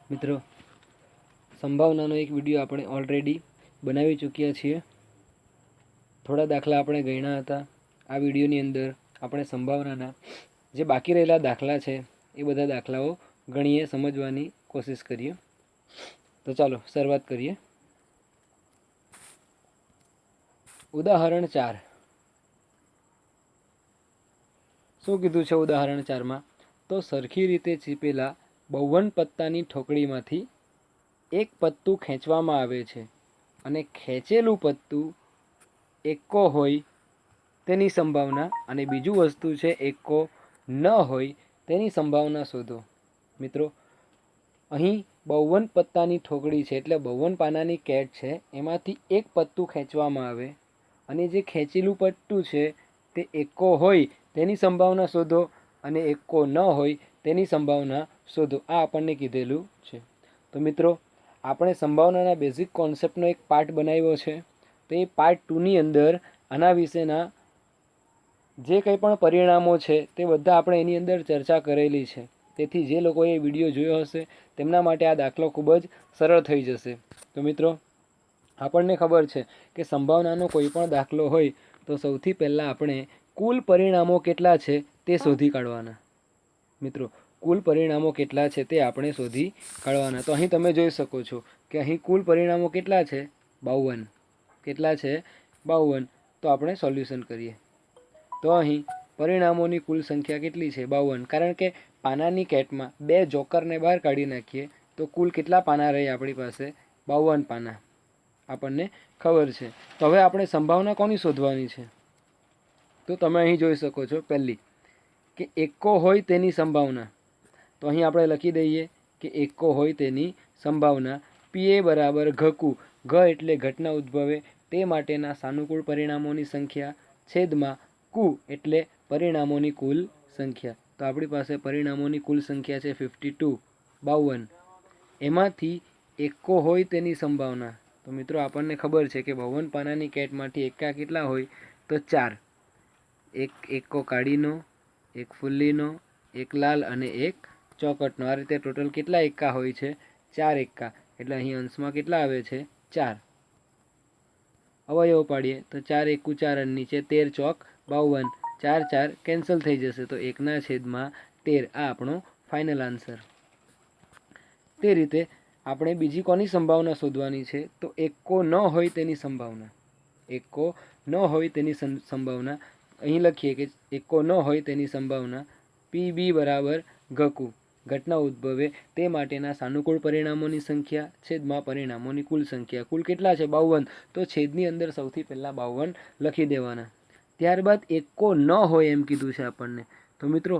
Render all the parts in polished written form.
મિત્રો, સંભાવનાનો એક વિડીયો આપણે ઓલરેડી બનાવી ચૂક્યા છીએ. થોડા દાખલા આપણે ગણ્યા હતા. આ વિડીયોની અંદર આપણે સંભાવનાના જે બાકી રહેલા દાખલા છે એ બધા દાખલાઓ ગણીએ, સમજવાની કોશિશ કરીએ. તો ચાલો શરૂઆત કરીએ. ઉદાહરણ 4. શું કીધું છે ઉદાહરણ 4માં? તો સરખી રીતે ચીપેલા 52 પત્તાની ઠોકડીમાંથી એક પત્તું ખેંચવામાં આવે છે અને ખેંચેલું પત્તું એકો હોય તેની સંભાવના અને બીજું વસ્તુ છે એકો ન હોય તેની સંભાવના શોધો. મિત્રો, અહીં 52 પત્તાની ઠોકડી છે એટલે 52 પાનાની કેટ છે. એમાંથી એક પત્તું ખેંચવામાં આવે અને જે ખેંચેલું પત્તું છે તે એકો હોય તેની સંભાવના શોધો અને એકો ન હોય તેની સંભાવના શોધો. આ આપણને કીધેલું છે. તો મિત્રો, આપણે સંભાવનાના બેઝિક કોન્સેપ્ટનો એક પાર્ટ બનાવ્યો છે. તો એ પાર્ટ 2ની અંદર આના વિશેના જે કંઈ પણ પરિણામો છે તે બધા આપણે એની અંદર ચર્ચા કરેલી છે. તેથી જે લોકોએ વિડીયો જોયો હશે તેમના માટે આ દાખલો ખૂબ જ સરળ થઈ જશે. તો મિત્રો, આપણને ખબર છે કે સંભાવનાનો કોઈ પણ દાખલો હોય તો સૌથી પહેલાં આપણે કુલ પરિણામો કેટલા છે તે શોધી કાઢવાના. મિત્રો, કુલ પરિણામો કેટલા છે તે આપણે શોધી કાઢવાના. તો અહીં તમે જોઈ શકો છો કે અહીં કુલ પરિણામો કેટલા છે? 52. કેટલા છે? 52. તો આપણે સોલ્યુશન કરીએ. તો અહીં પરિણામોની કુલ સંખ્યા કેટલી છે? 52. કારણ કે પાનાની કેટમાં 2 જોકરને બહાર કાઢી નાખીએ તો કુલ કેટલા પાના રહે આપણી પાસે? 52 પાના આપણને ખબર છે. તો હવે આપણે સંભાવના કોની શોધવાની છે? તો તમે અહીં જોઈ શકો છો પહેલી કે એકો હોય તેની સંભાવના. તો અહીં આપણે લખી દઈએ કે એકો હોય તેની સંભાવના. પીએ બરાબર ઘકુ. ઘ એટલે ઘટના ઉદ્ભવે તે માટેના સાનુકૂળ પરિણામોની સંખ્યા છેદમાં કુ એટલે પરિણામોની કુલ સંખ્યા. તો આપણી પાસે પરિણામોની કુલ સંખ્યા છે 52. 52. એમાંથી એકો હોય તેની સંભાવના. તો મિત્રો, આપણને ખબર છે કે 52 પાનાની કેટમાંથી એકા કેટલા હોય? તો 4. એક એકો કાળીનો, એક ફુલ્લીનો, એક લાલ અને એક ચોકટનો. આ રીતે ટોટલ કેટલા એકા હોય છે? 4 એકા. એટલે અહીં અંશમાં કેટલા આવે છે? 4. અવયવ પાડીએ તો 4 એકુ 4 અને નીચે 13 ચોક 52. 4 4 કેન્સલ થઈ જશે તો 1/13. આ આપણો ફાઇનલ આન્સર. તે રીતે આપણે બીજી કોની સંભાવના શોધવાની છે? તો એકો ન હોય તેની સંભાવના. એકો ન હોય તેની સંભાવના અહીં લખીએ કે એકો ન હોય તેની સંભાવના પીબી બરાબર ઘકુ. ઘટના ઉદ્ભવે તે માટેના સાનુકૂળ પરિણામોની સંખ્યા છેદમાં પરિણામોની કુલ સંખ્યા. કુલ કેટલા છે? 52. તો છેદની અંદર સૌથી પહેલાં 52 લખી દેવાના. ત્યારબાદ એકો ન હોય એમ કીધું છે આપણને. તો મિત્રો,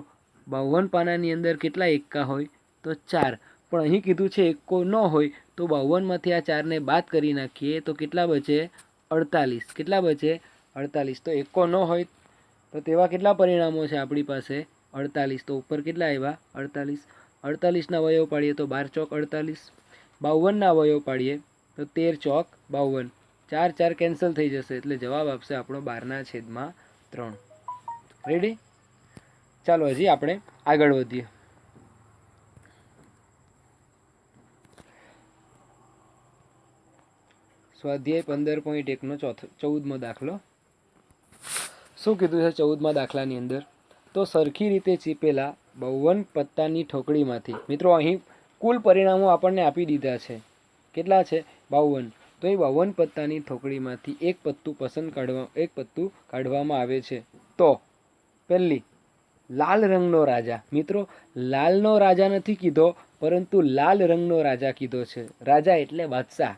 52 પાનાની અંદર કેટલા એકા હોય? તો 4. પણ અહીં કીધું છે એકો ન હોય તો 52માંથી આ 4ને બાદ કરી નાખીએ તો કેટલા બચે? 48. કેટલા બચે? 48. તો એકો ન હોય તો તેવા કેટલા પરિણામો છે આપણી પાસે? 48. તો ઉપર કેટલા આવ્યા? 48. 48ના અવયવ પાડીએ તો 12 ચોક 48. 52ના અવયવ પાડીએ તો 13 ચોક 52. 4 4 કેન્સલ થઈ જશે એટલે જવાબ આપશે આપણો 12/3. રેડી? ચાલો હજી આપણે આગળ વધીએ. સ્વાધ્યાય 15.1નો 14મો દાખલો. શું કીધું છે 14મા દાખલાની અંદર? તો સરખી રીતે ચીપેલા 52 પત્તાની ઠોકડીમાંથી. મિત્રો, અહીં કુલ પરિણામો આપણને આપી દીધા છે. કેટલા છે? 52. તો એ 52 પત્તાની ઠોકડીમાંથી એક પત્તું કાઢવામાં આવે છે. તો પહેલી, લાલ રંગનો રાજા. મિત્રો, લાલનો રાજા નથી કીધો પરંતુ લાલ રંગનો રાજા કીધો છે. રાજા એટલે બાદશાહ.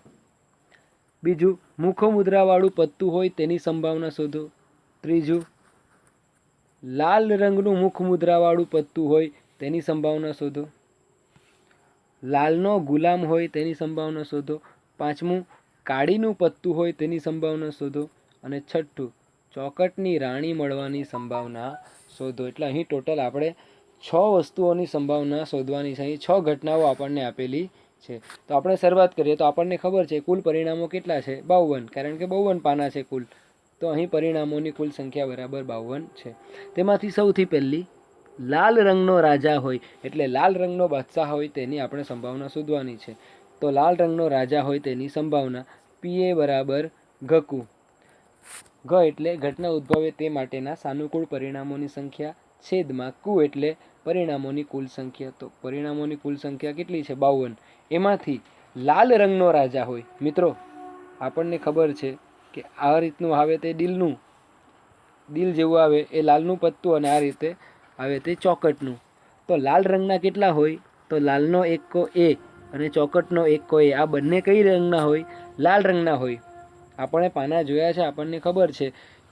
બીજું, મુખો મુદ્રાવાળું પત્તું હોય તેની સંભાવના શોધો. ત્રીજું, લાલ રંગનું મુખ મુદ્રાવાળું પત્તું હોય તેની સંભાવના શોધો. લાલનો ગુલામ હોય તેની સંભાવના શોધો. પાંચમું, કાળીનું પત્તું હોય તેની સંભાવના શોધો. અને છઠ્ઠું, ચોકટની રાણી મળવાની સંભાવના શોધો. એટલે અહીં ટોટલ આપણે 6 વસ્તુઓની સંભાવના શોધવાની છે. અહીં 6 ઘટનાઓ આપણને આપેલી છે. તો આપણે શરૂઆત કરીએ તો આપણને ખબર છે કુલ પરિણામો કેટલા છે? 52. કારણ કે 52 પાના છે કુલ. તો અહીં પરિણામોની કુલ સંખ્યા બરાબર 52 છે. તેમાંથી સૌથી પહેલી લાલ રંગનો રાજા હોય એટલે લાલ રંગનો બાદશાહ હોય તેની આપણે સંભાવના શોધવાની છે. તો લાલ રંગનો રાજા હોય તેની સંભાવના પીએ બરાબર ઘકુ. ઘ એટલે ઘટના ઉદ્ભવે તે માટેના સાનુકૂળ પરિણામોની સંખ્યા છેદમાં કુ એટલે પરિણામોની કુલ સંખ્યા. તો પરિણામોની કુલ સંખ્યા કેટલી છે? 52. એમાંથી લાલ રંગનો રાજા હોય. મિત્રો આપણને ખબર છે કે આ રીતનું આવે તે દિલ જેવું આવે એ લાલનું પત્તું, અને આ રીતે આવે તે ચોકટનું. તો લાલ રંગના કેટલા હોય? તો લાલનો એક્કો એ અને ચોકટનો એક્કો એ. આ બંને કઈ રંગના હોય? લાલ રંગના હોય. આપણે પાના જોયા છે, આપણને ખબર છે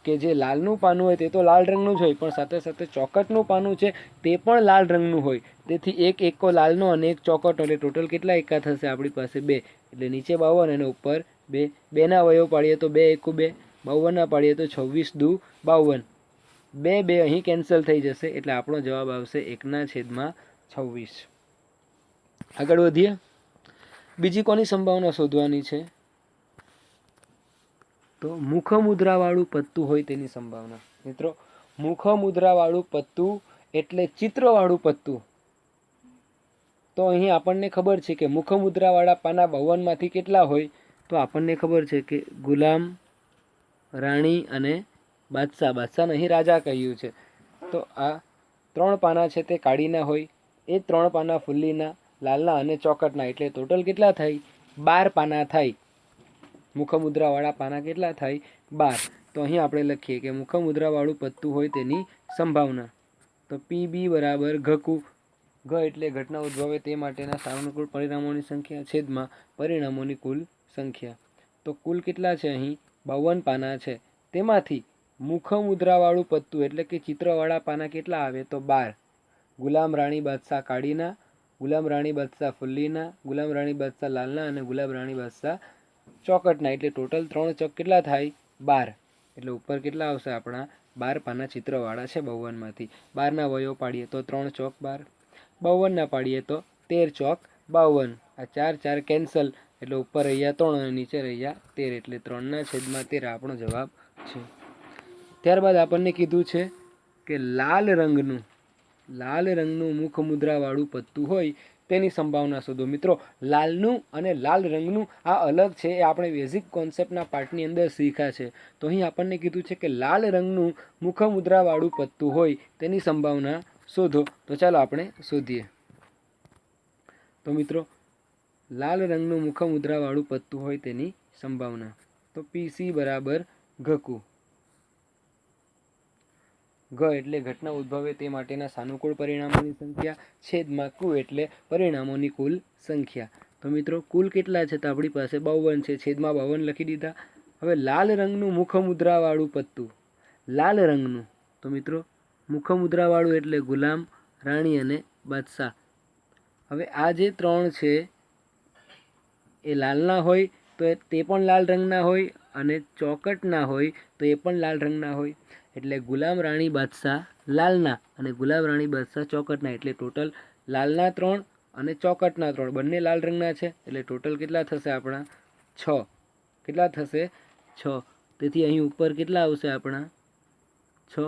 કે જે લાલનું પાનું હોય તે તો લાલ રંગનું જ હોય, પણ સાથે સાથે ચોકટનું પાનું છે તે પણ લાલ રંગનું હોય. તેથી એક એક્કો લાલનો અને એક ચોકટનો, એટલે ટોટલ કેટલા એકા થશે આપણી પાસે? 2. એટલે નીચે 52 અને ઉપર 2. 2ના અવયવ પાડીએ તો 2 એકુ 2, 52 ના પાડીએ તો 26 દુ 52. 2 અહીં કેન્સલ થઈ જશે એટલે આપણો જવાબ આવશે 1/26. આગળ વધીએ. બીજી કોની સંભાવના શોધવાની છે? તો મુખમુદ્રાવાળું પત્તું હોય તેની સંભાવના. મિત્રો મુખમુદ્રાવાળું પત્તું એટલે ચિત્રવાળું પત્તું. તો અહીં આપણને ખબર છે કે મુખમુદ્રાવાળા પાના 52માંથી કેટલા હોય? તો આપણને ખબર છે કે ગુલામ, રાણી અને બાદશાહ. બાદશાહને અહીં રાજા કહ્યું છે. તો આ 3 પાના છે તે કાળીના હોય. એ 3 પાના ફુલ્લીના, લાલના અને ચોકટના. એટલે ટોટલ કેટલા થાય? 12 પાના થાય. મુખમુદ્રાવાળા પાના કેટલા થાય? 12. તો અહીં આપણે લખીએ કે મુખમુદ્રાવાળું પત્તું હોય તેની સંભાવના. તો પીબી બરાબર ઘકુ. ઘ એટલે ઘટના ઉદ્ભવે તે માટેના સાનુકૂળ પરિણામોની સંખ્યા છેદમાં પરિણામોની કુલ સંખ્યા. તો કુલ કેટલા છે? અહીં 52 પાના છે. તેમાંથી મુખમુદ્રાવાળું પત્તું એટલે કે ચિત્રવાળા પાના કેટલા આવે? તો 12. ગુલામ, રાણી, બાદશાહ કાળીના, ગુલામ, રાણી, બાદશાહ ફુલ્લીના, ગુલામ, રાણી, બાદશાહ લાલના અને ગુલામ, રાણી, બાદશાહ ચોકટના. એટલે ટોટલ 3 ચોક કેટલા થાય? 12. એટલે ઉપર કેટલા આવશે આપણા? 12 પાના ચિત્રવાળા છે 52માંથી. 12ના અવયવ પાડીએ તો 3 ચોક 12, 52ના પાડીએ તો 13 ચોક 52. આ 4 4 કેન્સલ એટલે ઉપર રહ્યા 3 અને નીચે રહ્યા 13. એટલે 3/13 આપણો જવાબ છે. ત્યારબાદ આપણને કીધું છે કે લાલ રંગનું મુખમુદ્રાવાળું પત્તું હોય તેની સંભાવના શોધો. મિત્રો લાલનું અને લાલ રંગનું આ અલગ છે. એ આપણે બેઝિક કોન્સેપ્ટના પાર્ટની અંદર શીખ્યા છે. તો અહીં આપણને કીધું છે કે લાલ રંગનું મુખમુદ્રાવાળું પત્તું હોય તેની સંભાવના શોધો. તો ચાલો આપણે શોધીએ. તો મિત્રો લાલ રંગનું મુખમુદ્રાવાળું પત્તું હોય તેની સંભાવના. તો પીસી બરાબર ઘકુ. ઘ એટલે ઘટના ઉદ્ભવે તે માટેના સાનુકૂળ પરિણામોની સંખ્યા છેદમાં કુ એટલે પરિણામોની કુલ સંખ્યા. તો મિત્રો કુલ કેટલા છે? તો આપણી પાસે 52 છે. છેદમાં 52 લખી દીધા. હવે લાલ રંગનું મુખમુદ્રાવાળું પત્તું. લાલ રંગનું. તો મિત્રો મુખમુદ્રાવાળું એટલે ગુલામ, રાણી અને બાદશાહ. હવે આ જે 3 છે એ લાલના હોય તો તે પણ લાલ રંગના હોય, અને ચોકટના હોય તો એ પણ લાલ રંગના હોય. એટલે ગુલામ, રાણી, બાદશાહ લાલના અને ગુલામ, રાણી, બાદશાહ ચોકટના. એટલે ટોટલ લાલના 3 અને ચોકટના 3 બંને લાલ રંગના છે. એટલે ટોટલ કેટલા થશે આપણા? 6. કેટલા થશે? 6. તેથી અહીં ઉપર કેટલા આવશે આપણા? 6.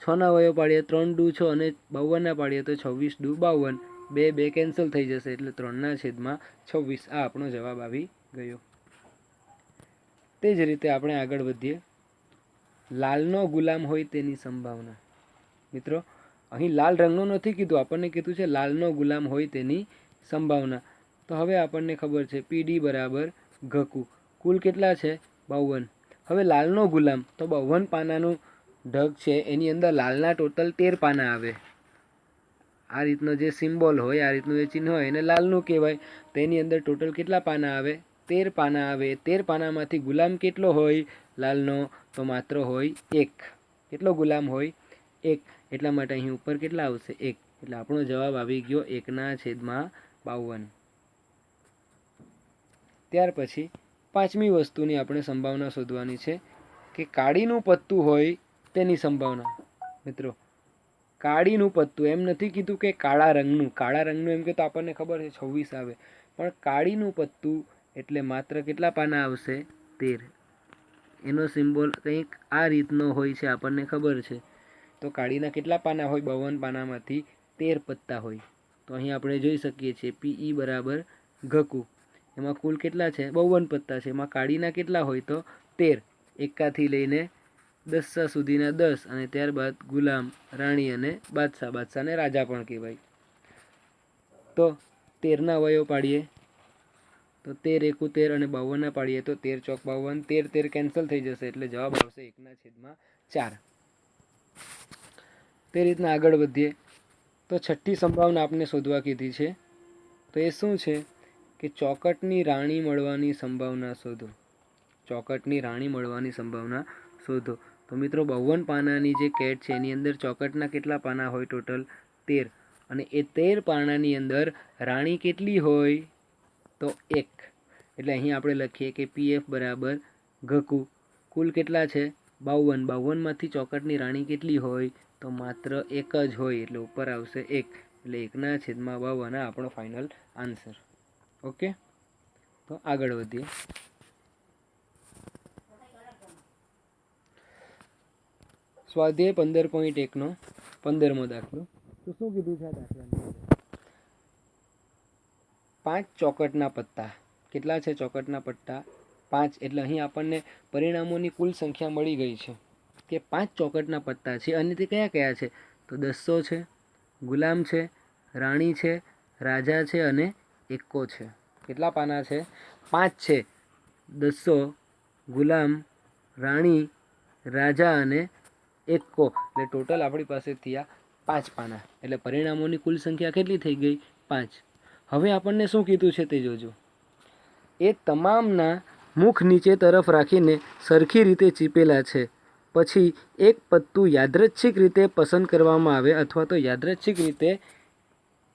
6ના અવયવ પાડીએ 3 દુ 6 અને 52ના પાડીએ તો 26 દુ 52. 2 કેન્સલ થઈ જશે એટલે 3/26. આ આપણો જવાબ આવી ગયો. તે જ રીતે આપણે આગળ વધીએ. લાલનો ગુલામ હોય તેની સંભાવના. મિત્રો અહીં લાલ રંગનો નથી કીધું, આપણને કીધું છે લાલનો ગુલામ હોય તેની સંભાવના. તો હવે આપણને ખબર છે પીડી બરાબર ઘકુ. કુલ કેટલા છે? 52. હવે લાલનો ગુલામ. તો 52 પાનાનું ઢગ છે એની અંદર લાલના ટોટલ 13 પાના આવે. આ રીતનો જે સિમ્બોલ હોય, આ રીતનું જે ચિહ્ન હોય એને લાલનું કહેવાય. તો એની અંદર ટોટલ કેટલા પાના આવે? 13 પાના આવે. 13 પાનામાંથી ગુલામ કેટલો હોય લાલનો? તો માત્ર હોય 1. કેટલો ગુલામ હોય? 1. એટલા માટે અહીં ઉપર કેટલા આવશે? 1. એટલે આપણો જવાબ આવી ગયો 1/52. ત્યાર પછી 5મી વસ્તુની આપણે સંભાવના શોધવાની છે કે કાળીનું પત્તું હોય તેની સંભાવના. મિત્રો કાળીનું પત્તું, એમ નથી કીધું કે કાળા રંગનું. કાળા રંગનું એમ કે તો આપણને ખબર છે 26 આવે, પણ કાળીનું પત્તું એટલે માત્ર કેટલા પાના આવશે? 13. એનો સિમ્બોલ કંઈક આ રીતનો હોય છે, આપણને ખબર છે તો કાળીના કેટલા પાના હોય? 52 પાનામાંથી 13 પત્તા હોય. તો અહીં આપણે જોઈ શકીએ છીએ PE બરાબર ઘકુ. એમાં કુલ કેટલા છે? 52 પત્તા છે. એમાં કાળીના કેટલા હોય? તો 13. એકાથી લઈને 10 સુધીના 10 અને ત્યારબાદ ગુલામ, રાણી અને બાદશાહ. બાદશાહને રાજા પણ કહેવાય. તો 13ના અવયવ પાડીએ તો 13 એકુ 13 અને 52 પાડીએ તો 13 ચોક 52. 13 13 કેન્સલ થઈ જશે એટલે જવાબ આવશે 1/4. તે રીતના આગળ વધીએ તો છઠ્ઠી સંભાવના આપણે શોધવા કીધી છે. તો એ શું છે કે ચોકટની રાણી મળવાની સંભાવના શોધો. ચોકટની રાણી મળવાની સંભાવના શોધો. તો મિત્રો 52 પાનાની જે કેટ છે એની અંદર ચોકટના કેટલા પાના હોય? ટોટલ 13. અને એ 13 પાનાની અંદર રાણી કેટલી હોય? તો 1. એટલે અહીં આપણે લખીએ કે PF બરાબર ઘકુ. કુલ કેટલા છે? 52. 52માંથી ચોકટની રાણી કેટલી હોય? તો માત્ર 1 જ હોય એટલે ઉપર આવશે 1. એટલે 1/52 આપણો ફાઇનલ આન્સર. ઓકે, તો આગળ વધીએ. સ્વાધ્યાય 15.1નો 15મો દાખલો. તો શું કીધું છે આ દાખલાની અંદર? 5 ચોકટના પત્તા. કેટલા છે ચોકટના પત્તા? 5. એટલે અહીં આપણને પરિણામોની કુલ સંખ્યા મળી ગઈ છે કે 5 ચોકટના પત્તા છે. અને તે કયા કયા છે? તો 200 છે, ગુલામ છે, રાણી છે, રાજા છે અને એક્કો છે. કેટલા પાના છે? 5 છે. 200, ગુલામ, રાણી, રાજા અને એક્કો. એટલે ટોટલ આપણી પાસે થયા 5 પાના. એટલે પરિણામોની કુલ સંખ્યા કેટલી થઈ ગઈ? 5. હવે આપણને શું કીધું છે તે જોજો. એ તમામના મુખ નીચે તરફ રાખીને સરખી રીતે ચીપેલા છે. પછી એક પત્તું યાદૃચ્છિક રીતે પસંદ કરવામાં આવે અથવા તો યાદૃચ્છિક રીતે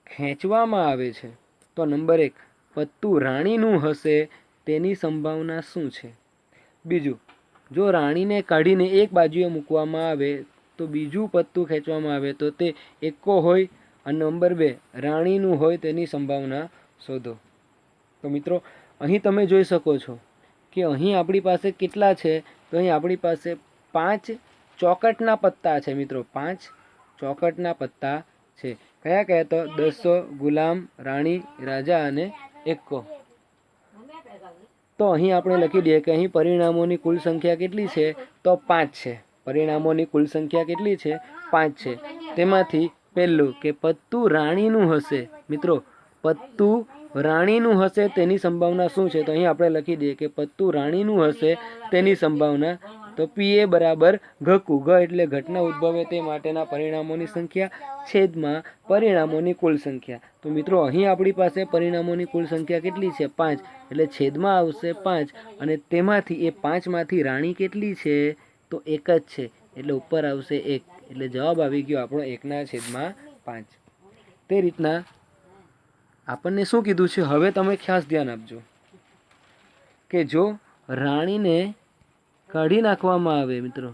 ખેંચવામાં આવે છે. તો નંબર 1, પત્તું રાણીનું હશે તેની સંભાવના શું છે? બીજું, જો રાણીને કાઢીને એક બાજુએ મૂકવામાં આવે તો બીજું પત્તું ખેંચવામાં આવે તો તે એક્કો હોય. અને નંબર 2, રાણીનું હોય તેની સંભાવના શોધો. તો મિત્રો અહીં તમે જોઈ શકો છો કે અહીં આપણી પાસે કેટલા છે? તો અહીં આપણી પાસે 5 ચોકટના પત્તા છે મિત્રો. 5 ચોકટના પત્તા છે. કયા કયા? તો 200, ગુલામ, રાણી, રાજા અને એક્કો. તો અહીં આપણે લખી દઈએ કે અહીં પરિણામોની કુલ સંખ્યા કેટલી છે? તો 5 છે. પરિણામોની કુલ સંખ્યા કેટલી છે? 5 છે. તેમાંથી પહેલું કે પત્તું રાણીનું હશે. મિત્રો પત્તું રાણીનું હશે તેની સંભાવના શું છે? તો અહીં આપણે લખી દઈએ કે પત્તું રાણીનું હશે તેની સંભાવના. તો PA બરાબર ઘકુ. ઘ એટલે ઘટના ઉદ્ભવે તે માટેના પરિણામોની સંખ્યા છેદમાં પરિણામોની કુલ સંખ્યા. તો મિત્રો અહીં આપણી પાસે પરિણામોની કુલ સંખ્યા કેટલી છે? 5. એટલે છેદમાં આવશે 5 અને તેમાંથી એ 5માંથી રાણી કેટલી છે? તો 1 જ છે એટલે ઉપર આવશે 1. એટલે જવાબ આવી ગયો આપણો 1/5. તે રીતના આપણને શું કીધું છે? હવે તમે ખાસ ધ્યાન આપજો કે જો રાણીને કાઢી નાખવામાં આવે મિત્રો,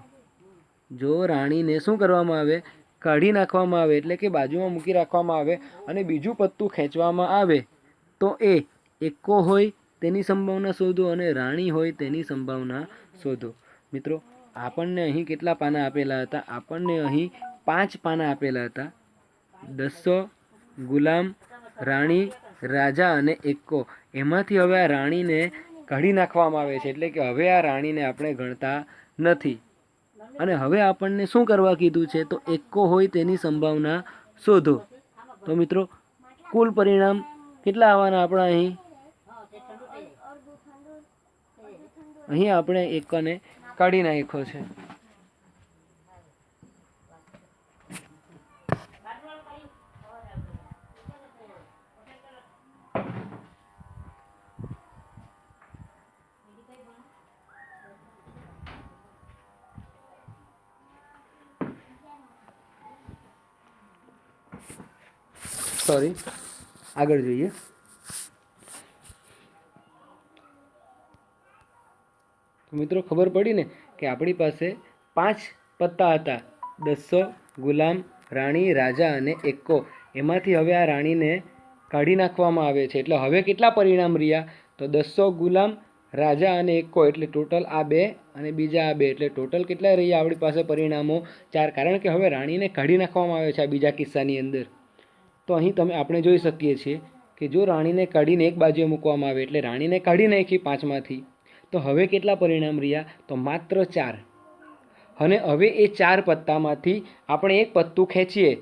જો રાણીને શું કરવામાં આવે? કાઢી નાખવામાં આવે એટલે કે બાજુમાં મૂકી રાખવામાં આવે અને બીજું પત્તું ખેંચવામાં આવે તો એ એક્કો હોય તેની સંભાવના શોધો અને રાણી હોય તેની સંભાવના શોધો. મિત્રો આપણને અહીં કેટલા પાના આપેલા હતા? આપણને અહીં 5 પાના આપેલા હતા. 200, ગુલામ, રાણી, રાજા અને એક્કો. એમાંથી હવે આ રાણીને કાઢી નાખવામાં આવે છે એટલે કે હવે આ રાણીને આપણે ગણતા નથી. અને હવે આપણને શું કરવા કીધું છે? તો એક્કો હોય તેની સંભાવના શોધો. તો મિત્રો કુલ પરિણામ કેટલા આવવાના આપણા? અહીં આપણે એક્કોને કાઢી નાખ્યો છે. સોરી, આગળ જોઈએ. તો મિત્રો ખબર પડી ને કે આપણી પાસે 5 પત્તા હતા. 200, ગુલામ, રાણી, રાજા અને એક્કો. એમાંથી હવે આ રાણીને કાઢી નાખવામાં આવે છે એટલે હવે કેટલા પરિણામ રહ્યા? તો 200, ગુલામ, રાજા અને એક્કો એટલે ટોટલ આ બે અને બીજા આ બે એટલે ટોટલ કેટલા રહ્યા આપણી પાસે પરિણામો 4, કારણ કે હવે રાણીને કાઢી નાખવામાં આવે છે આ બીજા કિસ્સાની અંદર. તો અહીં આપણે જોઈ શકીએ છીએ કે જો રાણીને કાઢીને એક બાજુએ મૂકવામાં આવે એટલે રાણીને કાઢી નાખી 5માંથી, તો હવે કેટલા પરિણામ રહ્યા? તો માત્ર 4. અને હવે એ 4 પત્તામાંથી આપણે એક પત્તું ખેંચીએ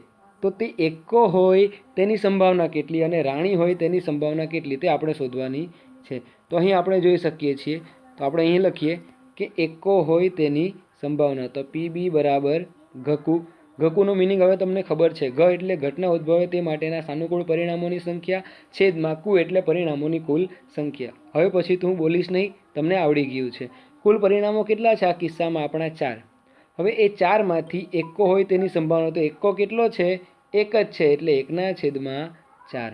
તો તે એક્કો હોય તેની સંભાવના કેટલી અને રાણી હોય તેની સંભાવના કેટલી તે આપણે શોધવાની છે. તો અહીં આપણે જોઈ શકીએ છીએ, તો આપણે અહીં લખીએ કે એક્કો હોય તેની સંભાવના. તો PB બરાબર ઘકુ. ઘકુનો મિનિંગ હવે તમને ખબર છે. ઘ એટલે ઘટના ઉદ્ભવે તે માટેના સાનુકૂળ પરિણામોની સંખ્યા, છેદમાં કુ એટલે પરિણામોની કુલ સંખ્યા. હવે પછી તું બોલીશ નહીં, તમને આવડી ગયું છે. કુલ પરિણામો કેટલા છે આ કિસ્સામાં? આપણા 4. હવે એ 4માંથી એક્કો હોય તેની સંભાવના, તો એક્કો કેટલો છે? 1 જ છે, એટલે 1/4.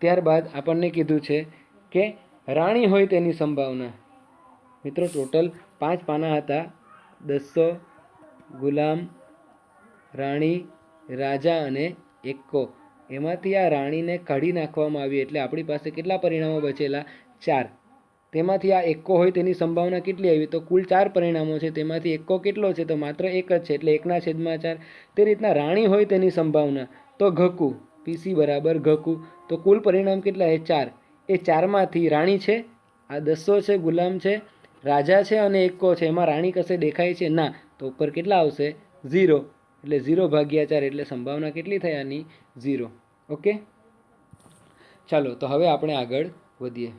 ત્યારબાદ આપણને કીધું છે કે રાણી હોય તેની સંભાવના. મિત્રો ટોટલ 5 પાના હતા. દસ્સો, ગુલામ, રાણી, રાજા અને એક્કો. એમાંથી આ રાણીને કાઢી નાખવામાં આવી એટલે આપણી પાસે કેટલા પરિણામો બચેલા? 4. તેમાંથી આ એક્કો હોય તેની સંભાવના કેટલી આવી? તો કુલ 4 પરિણામો છે, તેમાંથી એક્કો કેટલો છે? તો માત્ર 1 જ છે, એટલે 1/4. તે રીતના રાણી હોય તેની સંભાવના, તો ઘકુ, PC બરાબર ઘકુ. તો કુલ પરિણામ કેટલા છે? 4. એ 4માંથી રાણી છે, આ દસ્સો છે, ગુલામ છે, રાજા છે અને એક્કો છે. એમાં રાણી કશે દેખાય છે? ના. તો ઉપર કેટલા આવશે? 0. એટલે 0/4 એટલે સંભાવના કેટલી થઈ આની? 0. ઓકે, ચાલો તો હવે આપણે આગળ વધીએ.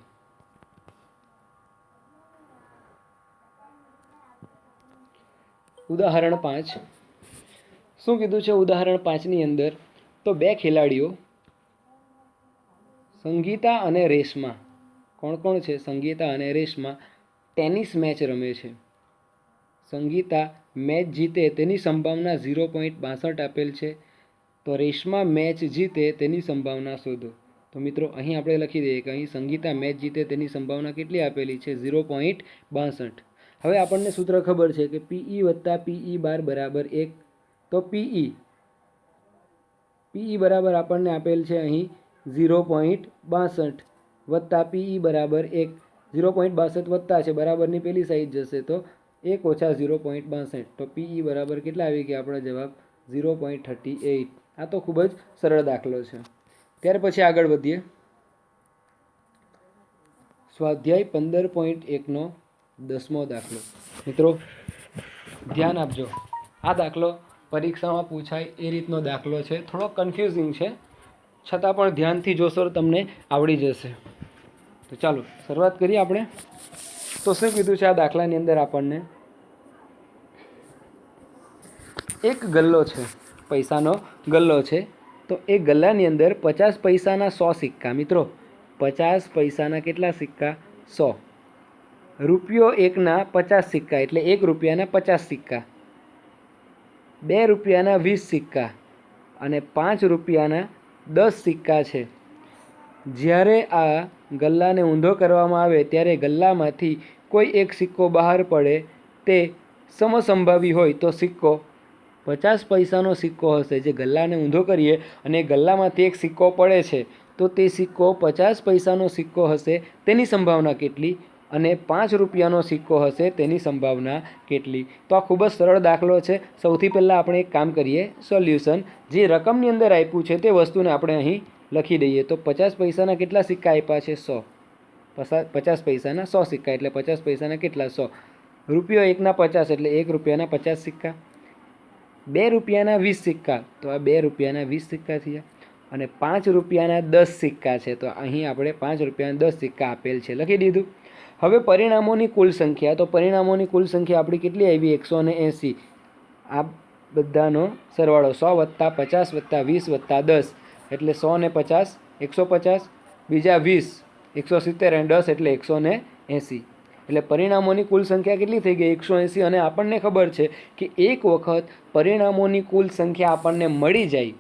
ઉદાહરણ 5. શું કીધું છે ઉદાહરણ 5ની અંદર? તો 2 ખેલાડીઓ સંગીતા અને રેશમા, કોણ કોણ છે? સંગીતા અને રેશમા ટેનિસ મેચ રમે છે. સંગીતા મેચ જીતે તેની સંભાવના 0.62 આપેલ છે. તો રેશમા મેચ જીતે તેની સંભાવના શોધો. તો મિત્રો અહીં આપણે લખી દઈએ કે અહીં સંગીતા મેચ જીતે તેની સંભાવના કેટલી આપેલી છે? 0.62. હવે આપણને સૂત્ર ખબર છે કે PE વત્તા PE બાર બરાબર 1. તો PE બરાબર આપણને આપેલ છે અહીં 0.62 વત્તા PE બરાબર 1. 0.62 વત્તા છે, બરાબરની પેલી સાઈડ જશે તો 1 ઓછા 0.62. તો PE બરાબર કેટલા આવી ગયા આપણા જવાબ? 0.38. આ તો ખૂબ જ સરળ દાખલો છે. ત્યાર પછી આગળ વધીએ. સ્વાધ્યાય 15.1નો 10મો દાખલો. મિત્રો ધ્યાન આપજો, આ દાખલો પરીક્ષામાં પૂછાય એ રીતનો દાખલો છે. થોડો કન્ફ્યુઝિંગ છે, છતાં પણ ધ્યાનથી જોશો તો તમને આવડી જશે. તો ચાલો શરૂઆત કરીએ આપણે. તો શું કીધું છે આ દાખલાની અંદર આપણને? એક ગલ્લો છે, પૈસાનો ગલ્લો છે. તો એ ગલ્લાની અંદર 50 પૈસાના 100 સિક્કા. મિત્રો 50 પૈસાના કેટલા સિક્કા? 100. રૂપિયો 1ના 50 સિક્કા એટલે 1 રૂપિયાના 50 સિક્કા, 2 રૂપિયાના 20 સિક્કા અને 5 રૂપિયાના 10 સિક્કા છે. જ્યારે આ ગલ્લાને ઊંધો કરવામાં આવે ત્યારે ગલ્લામાંથી કોઈ એક સિક્કો બહાર પડે તે સમસંભાવી હોય તો સિક્કો 50 પૈસાનો સિક્કો હશે. જે ગલ્લાને ઊંધો કરીએ અને ગલ્લામાંથી એક સિક્કો પડે છે તો તે સિક્કો 50 પૈસાનો સિક્કો હશે, તેની સંભાવના કેટલી? અને 5 રૂપિયાનો સિક્કો હશે, તેની સંભાવના કેટલી? તો આ ખૂબ જ સરળ દાખલો છે. સૌથી પહેલાં આપણે એક કામ કરીએ, સોલ્યુશન. જે રકમની અંદર આપ્યું છે તે વસ્તુને આપણે અહીં લખી દઈએ. તો 50 પૈસાના કેટલા સિક્કા આપ્યા છે? 100. 50 પૈસાના 100 સિક્કા એટલે 50 પૈસાના કેટલા? 100. રૂપિયો 1ના 50 એટલે 1 રૂપિયાના 50 સિક્કા. 2 રૂપિયાના 20 સિક્કા, તો આ 2 રૂપિયાના 20 સિક્કા થયા. અને 5 રૂપિયાના 10 સિક્કા છે, તો અહીં આપણે 5 રૂપિયાના 10 સિક્કા આપેલ છે, લખી દીધું. હવે પરિણામોની કુલ સંખ્યા. તો પરિણામોની કુલ સંખ્યા આપણી કેટલી આવી? 180. આ બધાનો સરવાળો 100 વત્તા 50 વત્તા 20 વત્તા 10 એટલે 100 ને 50 150, બીજા 20 170 અને 10 એટલે 180. એટલે પરિણામોની કુલ સંખ્યા કેટલી થઈ ગઈ? 180. અને આપણને ખબર છે કે એક વખત પરિણામોની કુલ સંખ્યા આપણને મળી જાય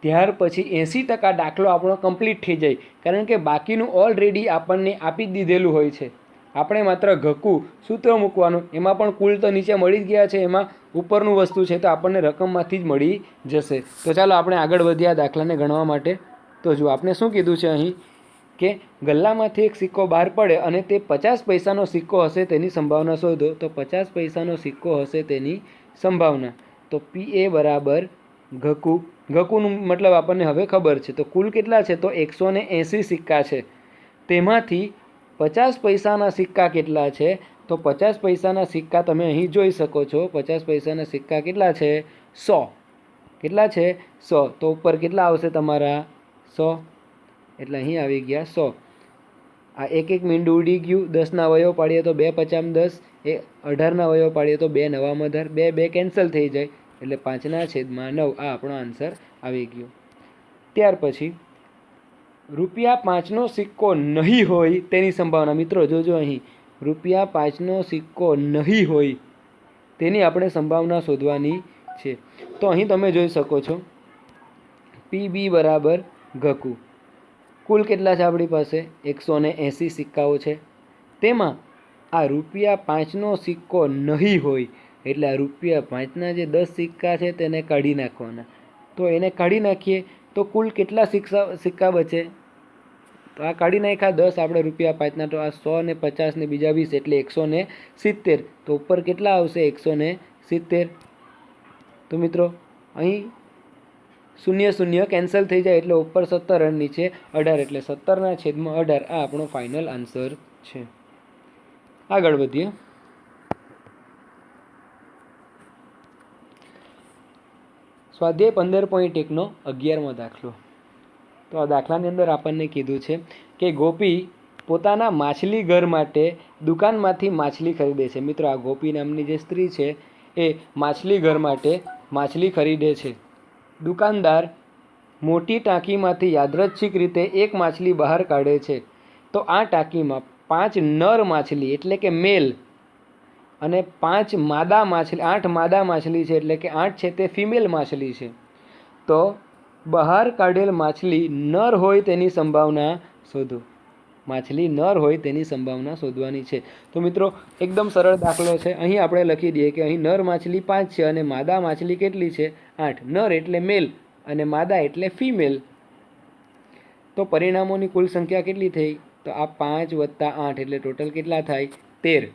ત્યાર પછી 80% દાખલો આપણો કમ્પ્લીટ થઈ જાય, કારણ કે બાકીનું ઓલરેડી આપણને આપી જ દીધેલું હોય છે. આપણે માત્ર ઘકું સૂત્ર મૂકવાનું, એમાં પણ કુલ તો નીચે મળી જ ગયા છે, એમાં ઉપરનું વસ્તુ છે તો આપણને રકમમાંથી જ મળી જશે. તો ચાલો આપણે આગળ વધ્યા દાખલાને ગણવા માટે. તો જો આપણે શું કીધું છે અહીં કે ગલ્લામાંથી એક સિક્કો બહાર પડે અને તે 50 પૈસાનો સિક્કો હશે તેની સંભાવના શોધો. તો 50 પૈસાનો સિક્કો હશે તેની સંભાવના. તો PA બરાબર ઘકુ. ઘકુનું મતલબ આપણને હવે ખબર છે. તો કુલ કેટલા છે? તો 180 સિક્કા છે. તેમાંથી 50 પૈસાના સિક્કા કેટલા છે? તો 50 પૈસાના સિક્કા તમે અહીં જોઈ શકો છો. 50 પૈસાના સિક્કા કેટલા છે? 100. કેટલા છે? 100. તો ઉપર કેટલા આવશે તમારા? 100. એટલે અહીં આવી ગયા 100. આ એક એક મીંડું ઉડી ગયું. 10ના અવયવ પાડીએ તો 2 5 10. એ 18ના અવયવ પાડીએ તો 2 9 18. 2 2 કેન્સલ થઈ જાય એટલે 5/9. આ આપણો આન્સર આવી ગયો. ત્યાર પછી ₹5નો સિક્કો નહીં હોય તેની સંભાવના. મિત્રો જોજો અહીં ₹5નો સિક્કો નહીં હોય તેની આપણે સંભાવના શોધવાની છે. તો અહીં તમે જોઈ શકો છો PB બરાબર ઘકુ. કુલ કેટલા છે આપણી પાસે? 180 સિક્કાઓ છે. તેમાં આ ₹5નો સિક્કો નહીં હોય એટલે આ ₹5ના જે 10 સિક્કા છે તેને કાઢી નાખવાના. તો એને કાઢી નાખીએ તો કુલ કેટલા સિક્કા બચે? તો આ કાઢી નાખ્યા 10 આપણે ₹5ના. તો આ 100 ને 50 ને બીજા 20 એટલે 170. તો ઉપર કેટલા આવશે? 170. તો મિત્રો અહીં 0 0 કેન્સલ થઈ જાય એટલે ઉપર 17 અને નીચે 18 એટલે 17/18. આ આપણો ફાઇનલ આન્સર છે. આગળ વધીએ. સ્વાધ્યાય 15.1નો 11મો દાખલો. તો આ દાખલાની અંદર આપણને કીધું છે કે ગોપી પોતાના માછલી ઘર માટે દુકાનમાંથી માછલી ખરીદે છે. મિત્રો આ ગોપી નામની જે સ્ત્રી છે એ માછલી ઘર માટે માછલી ખરીદે છે. દુકાનદાર મોટી ટાંકીમાંથી યાદચ્છિક રીતે એક માછલી બહાર કાઢે છે. તો આ ટાંકીમાં 5 નર માછલી એટલે કે મેલ અને 5 માદા માછલી 8 માદા માછલી છે એટલે કે 8 છે તે ફિમેલ માછલી છે. તો બહાર કાઢેલ માછલી નર હોય તેની સંભાવના શોધો. માછલી નર હોય તેની સંભાવના શોધવાની છે. તો મિત્રો એકદમ સરળ દાખલો છે. અહીં આપણે લખી દઈએ કે અહીં નર માછલી 5 છે અને માદા માછલી કેટલી છે? 8. નર એટલે મેલ અને માદા એટલે ફિમેલ. તો પરિણામોની કુલ સંખ્યા કેટલી થઈ? તો આ 5 + 8 એટલે ટોટલ કેટલા થાય? 13.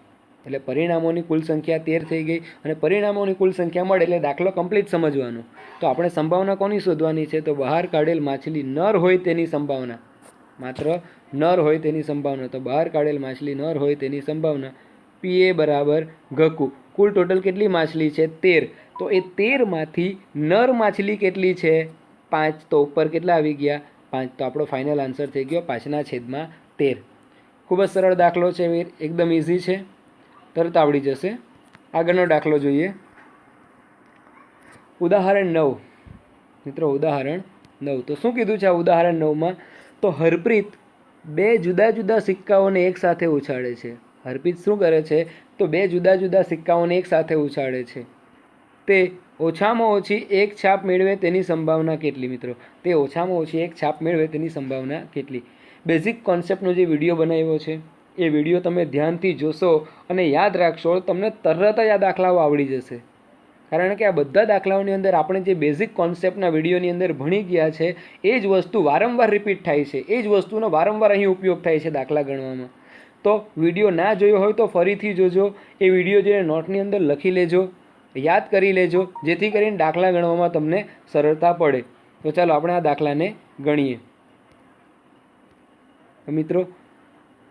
એટલે પરિણામોની કુલ સંખ્યા 13 થઈ ગઈ. અને પરિણામોની કુલ સંખ્યા મળે એટલે દાખલો કમ્પ્લીટ સમજવાનો. તો આપણે સંભાવના કોની શોધવાની છે? તો બહાર કાઢેલ માછલી નર હોય તેની સંભાવના. માત્ર નર હોય તેની સંભાવના. તો બહાર કાઢેલ માછલી નર હોય તેની સંભાવના. PA બરાબર ઘકુ. કુલ ટોટલ કેટલી માછલી છે? 13. તો એ 13માંથી નર માછલી કેટલી છે? 5. તો ઉપર કેટલા આવી ગયા? 5. તો આપણો ફાઇનલ આન્સર થઈ ગયો 5/13. ખૂબ જ સરળ દાખલો છે. એકદમ ઇઝી છે. તરત આવડી જશે. આગળનો દાખલો જોઈએ. ઉદાહરણ 9. મિત્રો ઉદાહરણ 9. તો શું કીધું છે આ ઉદાહરણ 9માં? તો હરપ્રીત 2 જુદા જુદા સિક્કાઓને એક સાથે ઉછાળે છે. હરપ્રીત શું કરે છે? તો 2 જુદા જુદા સિક્કાઓને એક સાથે ઉછાળે છે. તે ઓછામાં ઓછી એક છાપ મેળવે તેની સંભાવના કેટલી? મિત્રો તે ઓછામાં ઓછી એક છાપ મેળવે તેની સંભાવના કેટલી? બેઝિક કોન્સેપ્ટનો જે વિડીયો બનાવ્યો છે એ વિડીયો તમે ધ્યાનથી જોશો અને યાદ રાખશો તમને તરત જ આ દાખલાઓ આવડી જશે. કારણ કે આ બધા દાખલાઓની અંદર આપણે જે બેઝિક કોન્સેપ્ટના વિડીયોની અંદર ભણી ગયા છે એ જ વસ્તુ વારંવાર રિપીટ થાય છે. એ જ વસ્તુનો વારંવાર અહીં ઉપયોગ થાય છે દાખલા ગણવામાં. તો વિડીયો ના જોયો હોય તો ફરીથી જોજો. એ વિડીયો જે નોટની અંદર લખી લેજો, યાદ કરી લેજો, જેથી કરીને દાખલા ગણવામાં તમને સરળતા પડે. તો ચાલો આપણે આ દાખલાને ગણીએ. મિત્રો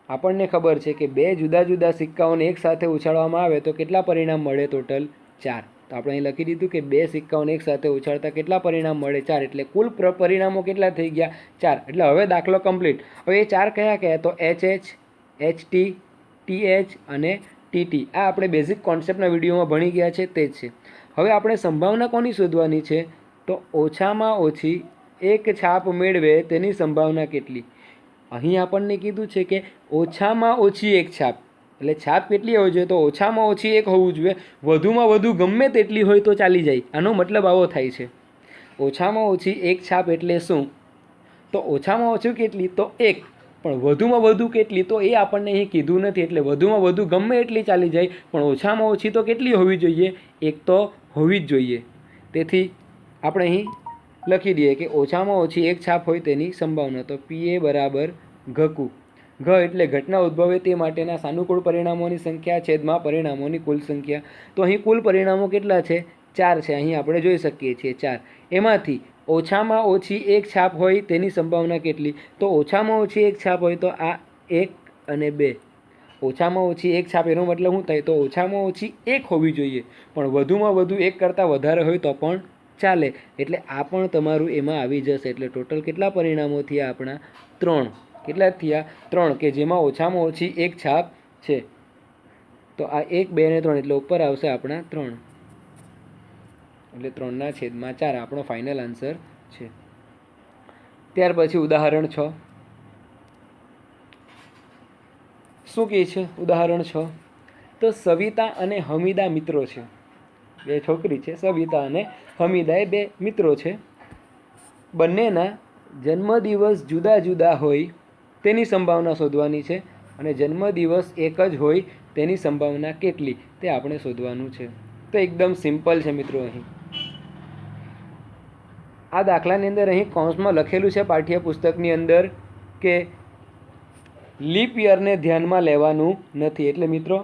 આપણને ખબર છે કે 2 જુદા જુદા સિક્કાઓને એક સાથે ઉછાળવામાં આવે તો કેટલા પરિણામ મળે? ટોટલ 4. તો આપણે અહીં લખી દીધું કે 2 સિક્કાઓને એક સાથે ઉછાળતા કેટલા પરિણામ મળે? 4. એટલે કુલ પરિણામો કેટલા થઈ ગયા? 4. એટલે હવે દાખલો કમ્પ્લીટ. હવે એ 4 કયા કયા? તો HH, HT, TH અને TT. આ આપણે બેઝિક કોન્સેપ્ટના વિડીયોમાં ભણી ગયા છે તે જ છે. હવે આપણે સંભાવના કોની શોધવાની છે? તો ઓછામાં ઓછી એક છાપ મેળવે તેની સંભાવના કેટલી? અહીં આપણને કીધું છે કે ઓછામાં ઓછી એક છાપ. એટલે છાપ કેટલી હોવી જોઈએ? તો ઓછામાં ઓછી એક હોવું જોઈએ. વધુમાં વધુ ગમે તેટલી હોય તો ચાલી જાય. આનો મતલબ આવો થાય છે. ઓછામાં ઓછી એક છાપ એટલે શું? તો ઓછામાં ઓછું કેટલી? તો 1. પણ વધુમાં વધુ કેટલી? તો એ આપણને અહીં કીધું નથી. એટલે વધુમાં વધુ ગમે એટલી ચાલી જાય, પણ ઓછામાં ઓછી તો કેટલી હોવી જોઈએ? 1 તો હોવી જ જોઈએ. તેથી આપણે અહીં લખી દઈએ કે ઓછામાં ઓછી એક છાપ હોય તેની સંભાવના. તો PA બરાબર ઘકુ. ઘ એટલે ઘટના ઉદ્ભવે તે માટેના સાનુકૂળ પરિણામોની સંખ્યા છેદમાં પરિણામોની કુલ સંખ્યા. તો અહીં કુલ પરિણામો કેટલા છે? 4 છે. અહીં આપણે જોઈ શકીએ છીએ 4. એમાંથી ઓછામાં ઓછી એક છાપ હોય તેની સંભાવના કેટલી? તો ઓછામાં ઓછી એક છાપ હોય તો આ 1 અને 2. ઓછામાં ઓછી એક છાપ એનો મતલબ શું થાય? તો ઓછામાં ઓછી એક હોવી જોઈએ, પણ વધુમાં વધુ એક કરતાં વધારે હોય તો પણ ચાલે. એટલે આ પણ તમારું એમાં આવી જશે. એટલે ટોટલ કેટલા પરિણામો થયા આપણા? 3. કેટલા થયા? 3, કે જેમાં ઓછામાં ઓછી એક છાપ છે. તો આ 1, 2 અને 3 એટલે ઉપર આવશે આપણા 3. એટલે 3/4 આપણો ફાઇનલ આન્સર છે. ત્યાર પછી ઉદાહરણ 6 શું કહે છે? ઉદાહરણ 6, તો સવિતા અને હમીદા મિત્રો છે. બે છોકરી છે, સવિતા અને હમીદા, એ બે મિત્રો છે. બંનેના જન્મદિવસ જુદા જુદા હોય તેની સંભાવના શોધવાની છે, અને જન્મદિવસ એક જ હોય તેની સંભાવના કેટલી તે આપણે શોધવાનું છે. તો એકદમ સિમ્પલ છે મિત્રો. અહીં આ દાખલાની અંદર અહીં કૌંસમાં લખેલું છે પાઠ્યપુસ્તકની અંદર કે લીપ યરને ધ્યાનમાં લેવાનું નથી. એટલે મિત્રો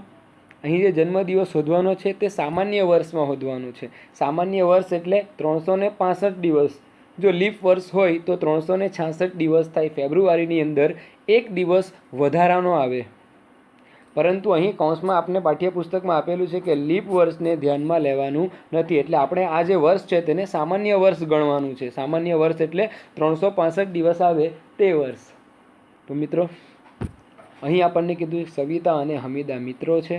અહીં જે જન્મદિવસ શોધવાનો છે તે સામાન્ય વર્ષમાં શોધવાનું છે. સામાન્ય વર્ષ એટલે 365 દિવસ. જો લીપ વર્ષ હોય તો 366 દિવસ થાય. ફેબ્રુઆરીની અંદર એક દિવસ વધારાનો આવે. પરંતુ અહીં કૌંસમાં આપણે પાઠ્યપુસ્તકમાં આપેલું છે કે લીપ વર્ષને ધ્યાનમાં લેવાનું નથી. એટલે આપણે આ જે વર્ષ છે તેને સામાન્ય વર્ષ ગણવાનું છે. સામાન્ય વર્ષ એટલે 365 દિવસ આવે તે વર્ષ. તો મિત્રો અહીં આપણને કીધું સવિતા અને હમીદા મિત્રો છે.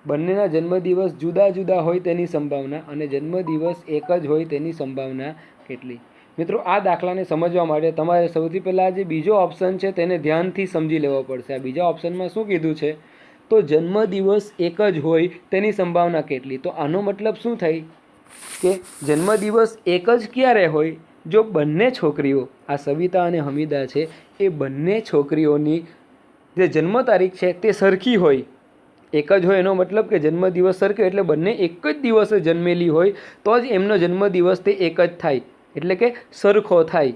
બંનેના જન્મદિવસ જુદા જુદા હોય તેની સંભાવના, અને જન્મદિવસ એક જ હોય તેની સંભાવના કેટલી? મિત્રો આ દાખલાને સમજવા માટે તમારે સૌથી પહેલાં જે બીજો ઓપ્શન છે તેને ધ્યાનથી સમજી લેવો પડશે. આ બીજા ઓપ્શનમાં શું કીધું છે? તો જન્મદિવસ એક જ હોય તેની સંભાવના કેટલી? તો આનો મતલબ શું થાય કે જન્મદિવસ એક જ ક્યારે હોય? જો બંને છોકરીઓ, આ સવિતા અને હમીદા છે, એ બંને છોકરીઓની જે જન્મ તારીખ છે તે સરખી હોય. એક જ હોય એનો મતલબ કે જન્મદિવસ સરખો એટલે બંને એક જ દિવસે જન્મેલી હોય તો જ એમનો જન્મદિવસ તે એક જ થાય, એટલે કે સરખો થાય.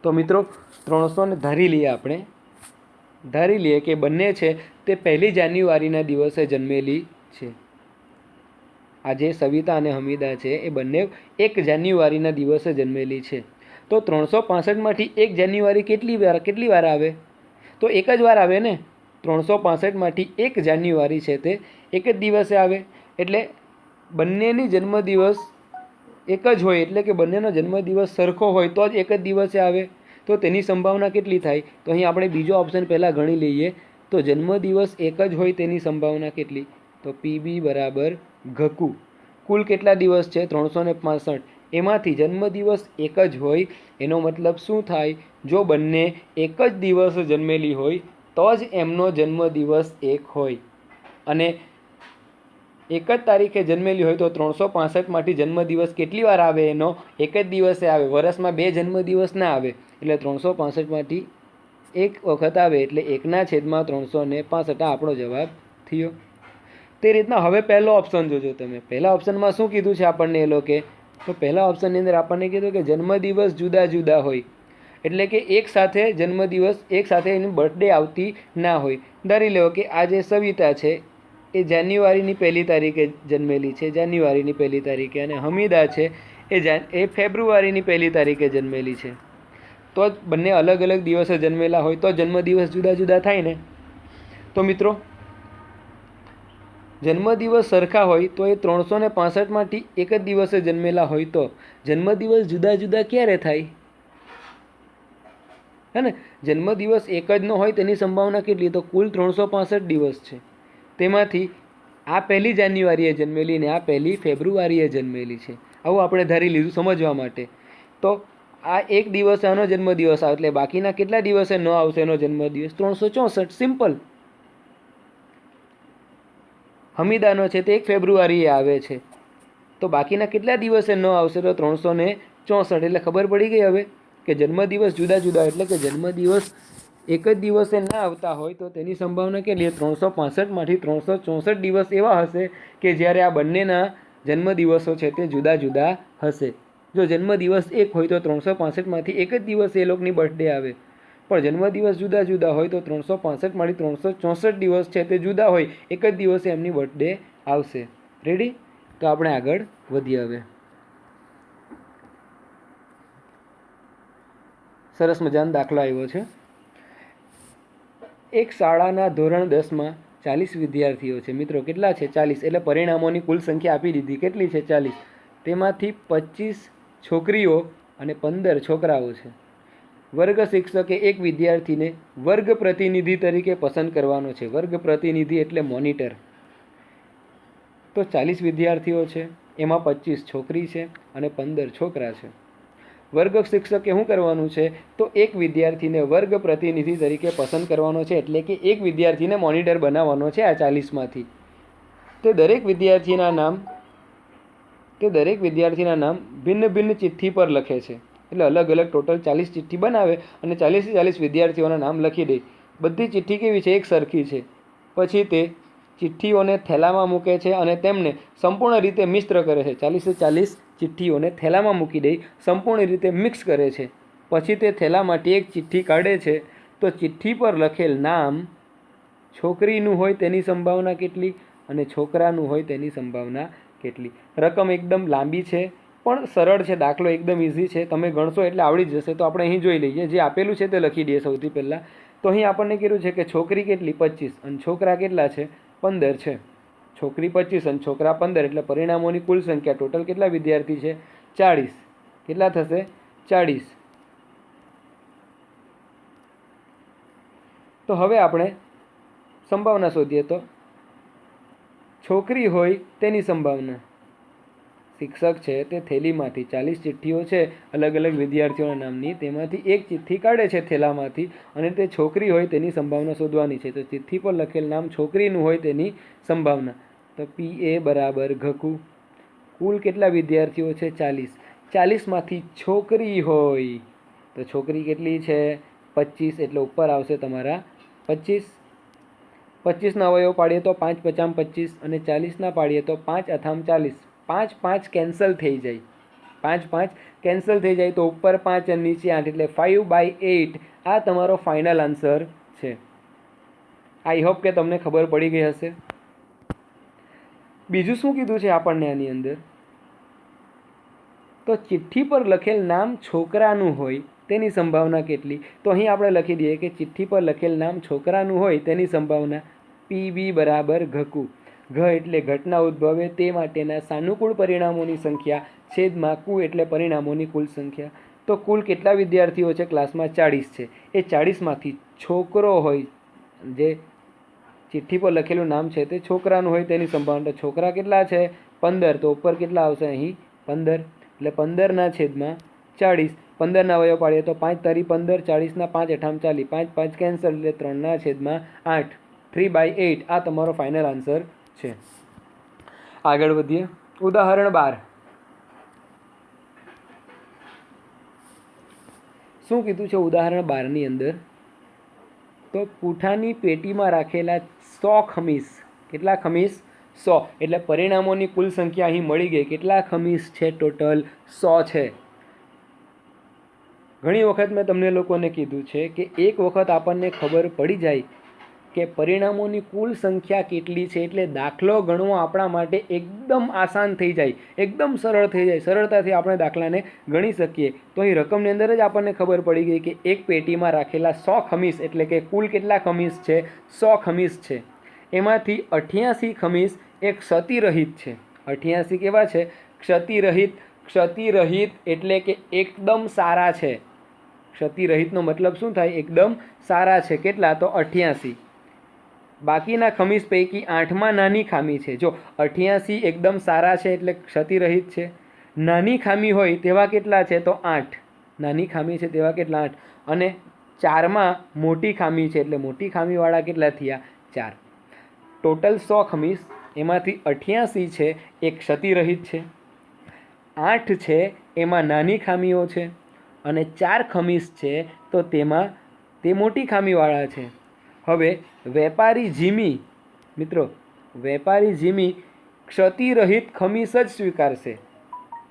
તો મિત્રો 300 ધારી લઈએ આપણે. ધારી લઈએ કે બંને છે તે 1 જાન્યુઆરીના દિવસે જન્મેલી છે. આ જે સવિતા અને હમીદા છે એ બંને 1 જાન્યુઆરીના દિવસે જન્મેલી છે. તો 365માંથી 1 જાન્યુઆરી કેટલી વાર આવે? તો એક જ વાર આવે ને. 365માંથી 1 જાન્યુઆરી છે તે એક જ દિવસે આવે. એટલે બંનેની જન્મદિવસ એક જ હોય, એટલે કે બંનેનો જન્મદિવસ સરખો હોય તો જ એક જ દિવસે આવે. તો તેની સંભાવના કેટલી થાય? તો અહીં આપણે બીજો ઓપ્શન પહેલાં ગણી લઈએ. તો જન્મદિવસ એક જ હોય તેની સંભાવના કેટલી? તો PB બરાબર ઘકુ. કુલ કેટલા દિવસ છે? 365. એમાંથી જન્મદિવસ એક જ હોય એનો મતલબ શું થાય? જો બંને એક જ દિવસે જન્મેલી હોય તો જ એમનો જન્મદિવસ એક હોય, અને એક જ તારીખે જન્મેલી હોય તો 365માંથી જન્મદિવસ કેટલી વાર આવે? એનો એક જ દિવસે આવે. વર્ષમાં 2 જન્મદિવસ ના આવે. એટલે 365માંથી એક વખત આવે એટલે 1/365 આપણો જવાબ થયો. તે રીતના હવે પહેલો ઓપ્શન જોજો તમે. પહેલા ઓપ્શનમાં શું કીધું છે આપણને એ લોકો? તો પહેલા ઓપ્શનની અંદર આપણને કીધું કે જન્મદિવસ જુદા જુદા હોય, એટલે કે એક સાથે જન્મદિવસ, એક સાથે એની બર્થડે આવતી ના હોય. ધારી લો કે આ જે સવિતા છે એ જાન્યુઆરીની 1 તારીખે જન્મેલી છે, જાન્યુઆરીની 1 તારીખે, અને હમીદા છે એ ફેબ્રુઆરીની 1 તારીખે જન્મેલી છે. તો જ બંને અલગ અલગ દિવસે જન્મેલા હોય તો જન્મદિવસ જુદા જુદા થાય ને. તો મિત્રો જન્મદિવસ સરખા હોય તો એ 365માંથી એક જ દિવસે જન્મેલા હોય તો જન્મદિવસ જુદા જુદા ક્યારે થાય? હે ને. જન્મદિવસ એક જ ન હોય તેની સંભાવના કેટલી? તો કુલ 365 દિવસ છે. તેમાંથી આ 1 જાન્યુઆરીએ જન્મેલી ને આ 1 ફેબ્રુઆરીએ જન્મેલી છે. આવું આપણે ધારી લીધું સમજવા માટે. તો આ એક દિવસે આનો જન્મદિવસ આવે એટલે બાકીના કેટલા દિવસે ન આવશે એનો જન્મદિવસ? 364. સિમ્પલ. હમીદાનો છે તે 1 ફેબ્રુઆરીએ આવે છે તો બાકીના કેટલા દિવસે ન આવશે? તો 364. એટલે ખબર પડી ગઈ હવે કે જન્મદિવસ જુદા જુદા, એટલે કે જન્મદિવસ એક જ દિવસે ના આવતા હોય તો તેની સંભાવના કેટલી? 365માંથી 364 દિવસ એવા હશે કે જ્યારે આ બંનેના જન્મદિવસો છે તે જુદા જુદા હશે. જો જન્મદિવસ એક હોય તો 365માંથી એક જ દિવસે એ લોકોની બર્થડે આવે. પણ જન્મદિવસ જુદા જુદા હોય તો 365 × 364 દિવસ છે તે જુદા હોય, એક જ દિવસે એમની બર્થડે આવશે. રેડી? તો આપણે આગળ વધીએ. હવે સરસ મજાનો દાખલો આવ્યો છે. એક શાળાના ધોરણ 10માં 40 વિદ્યાર્થીઓ છે. મિત્રો કેટલા છે? 40. એટલે પરિણામોની કુલ સંખ્યા આપી દીધી. કેટલી છે? 40. તેમાંથી 25 છોકરીઓ અને 15 છોકરાઓ છે. વર્ગ શિક્ષકે એક વિદ્યાર્થીને વર્ગ પ્રતિનિધિ તરીકે પસંદ કરવાનો છે. વર્ગ પ્રતિનિધિ એટલે મોનિટર. તો 40 વિદ્યાર્થીઓ છે, એમાં 25 છોકરી છે અને 15 છોકરા છે. વર્ગ શિક્ષકે શું કરવાનું છે? તો એક વિદ્યાર્થીને વર્ગ પ્રતિનિધિ તરીકે પસંદ કરવાનો છે, એટલે કે એક વિદ્યાર્થીને મોનિટર બનાવવાનો છે આ 40માંથી. તે દરેક વિદ્યાર્થીના નામ ભિન્ન ભિન્ન ચિઠ્ઠી પર લખે છે. એટલે અલગ અલગ ટોટલ 40 ચિઠ્ઠી બનાવે અને 40 વિદ્યાર્થીઓના નામ લખી દે. બધી ચિઠ્ઠી કેવી છે? એક સરખી છે. પછી તે ચિઠ્ઠીઓને થેલામાં મૂકે છે અને તેમને સંપૂર્ણ રીતે મિશ્ર કરે છે. 40 ચિઠ્ઠીઓને થેલામાં મૂકી દઈ સંપૂર્ણ રીતે મિક્સ કરે છે. પછી તે થેલામાંથી એક ચિઠ્ઠી કાઢે છે. તો ચિઠ્ઠી પર લખેલ નામ છોકરીનું હોય તેની સંભાવના કેટલી અને છોકરાનું હોય તેની સંભાવના કેટલી. રકમ એકદમ લાંબી છે પણ સરળ છે. દાખલો એકદમ ઇઝી છે. તમે ગણશો એટલે આવડી જશે. તો આપણે અહીં જોઈ લઈએ. જે આપેલું છે તે લખી દઈએ સૌથી પહેલાં. તો અહીં આપણને કીધું છે કે છોકરી કેટલી? 25 અને છોકરા કેટલા છે? 15 છે. છોકરી 25 અને છોકરા 15 એટલે પરિણામોની કુલ સંખ્યા ટોટલ કેટલા વિદ્યાર્થી છે? 40. કેટલા થશે? 40. તો હવે આપણે સંભાવના શોધીએ. તો છોકરી હોય તેની સંભાવના, શિક્ષક છે તે થેલીમાંથી 40 ચિઠ્ઠીઓ છે અલગ અલગ વિદ્યાર્થીઓના નામની, તેમાંથી એક ચિઠ્ઠી કાઢે છે થેલામાંથી અને તે છોકરી હોય તેની સંભાવના શોધવાની છે. તો ચિઠ્ઠી પર લખેલ નામ છોકરીનું હોય તેની સંભાવના. તો PA બરાબર ઘકુ. કુલ કેટલા વિદ્યાર્થીઓ છે? 40. 40માંથી છોકરી હોય તો છોકરી કેટલી છે? 25. એટલે ઉપર આવશે તમારા 25. 25ના અવયવ પાડીએ તો 5 × 5 = 25 અને 40ના પાડીએ તો 5 × 8 = 40. 5 5 કેન્સલ થઈ જાય. 5 5 કેન્સલ થઈ જાય તો ઉપર 5 અને નીચે 8 એટલે 5/8 આ તમારો ફાઇનલ આન્સર છે. આઈ હોપ કે તમને ખબર પડી ગઈ હશે. બીજું શું કીધું છે આપણને આની અંદર? તો ચિઠ્ઠી પર લખેલ નામ છોકરાનું હોય તેની સંભાવના કેટલી? તો અહીં આપણે લખી દઈએ કે ચિઠ્ઠી પર લખેલ નામ છોકરાનું હોય તેની સંભાવના PB બરાબર ઘકુ. ઘ એટલે ઘટના ઉદ્ભવે તે માટેના સાનુકૂળ પરિણામોની સંખ્યા છેદમાં કુ એટલે પરિણામોની કુલ સંખ્યા. તો કુલ કેટલા વિદ્યાર્થીઓ છે? ક્લાસમાં 40 છે. એ 40માંથી છોકરો હોય, જે ચિઠ્ઠી પર લખેલું નામ છે તે છોકરાનું હોય તેની સંભાવના. છોકરા કેટલા છે? 15. તો ઉપર કેટલા આવશે? અહીં 15. એટલે 15ના છેદમાં 40. 15ના અવયવ પાડીએ તો 5 તારી 15, 40ના 5 × 8 = 40. 5 5 કેન્સલ એટલે 3ના છેદમાં 8. 3/8 આ તમારો ફાઇનલ આન્સર છે. આગળ વધીએ. ઉદાહરણ 12. શું કીધું છે ઉદાહરણ 12ની અંદર? તો પૂંઠાની પેટીમાં રાખેલા 100 ખમીસ. કેટલા ખમીસ? 100. એટલે પરિણામોની કુલ સંખ્યા અહીં મળી ગઈ. કેટલા ખમીસ છે? ટોટલ 100 છે. ઘણી વખત મેં તમને લોકોને કીધું છે કે એક વખત આપણને ખબર પડી જાય કે પરિણામોની કુલ સંખ્યા કેટલી છે એટલે દાખલો ગણવો આપણા માટે એકદમ આસાન થઈ જાય, એકદમ સરળ થઈ જાય. સરળતાથી આપણે દાખલાને ગણી શકીએ. તો અહીં રકમની અંદર જ આપણને ખબર પડી ગઈ કે એક પેટીમાં રાખેલા 100 ખમીસ એટલે કે કુલ કેટલા ખમીસ છે? 100 ખમીસ છે. એમાંથી 88 ખમીસ એ ક્ષતિરહિત છે. 88 કેવા છે? ક્ષતિરહિત. ક્ષતિરહિત એટલે કે એકદમ સારા છે. ક્ષતિરહિતનો મતલબ શું થાય? એકદમ સારા છે. કેટલા? તો 88. બાકીના ખમીસ પૈકી 8માં નાની ખામી છે. જો 88 એકદમ સારા છે એટલે ક્ષતિરહિત છે. નાની ખામી હોય તેવા કેટલા છે? તો 8. નાની ખામી છે તેવા કેટલા? 8. અને 4માં મોટી ખામી છે એટલે મોટી ખામીવાળા કેટલા થયા? 4. ટોટલ 100 ખમીસ, એમાંથી 88 છે એ ક્ષતિરહિત છે, 8 છે એમાં નાની ખામીઓ છે અને 4 ખમીસ છે તો તેમાં તે મોટી ખામીવાળા છે. હવે વેપારી જીમી, મિત્રો વેપારી જીમી ક્ષતિરહિત ખમીસ જ સ્વીકારશે.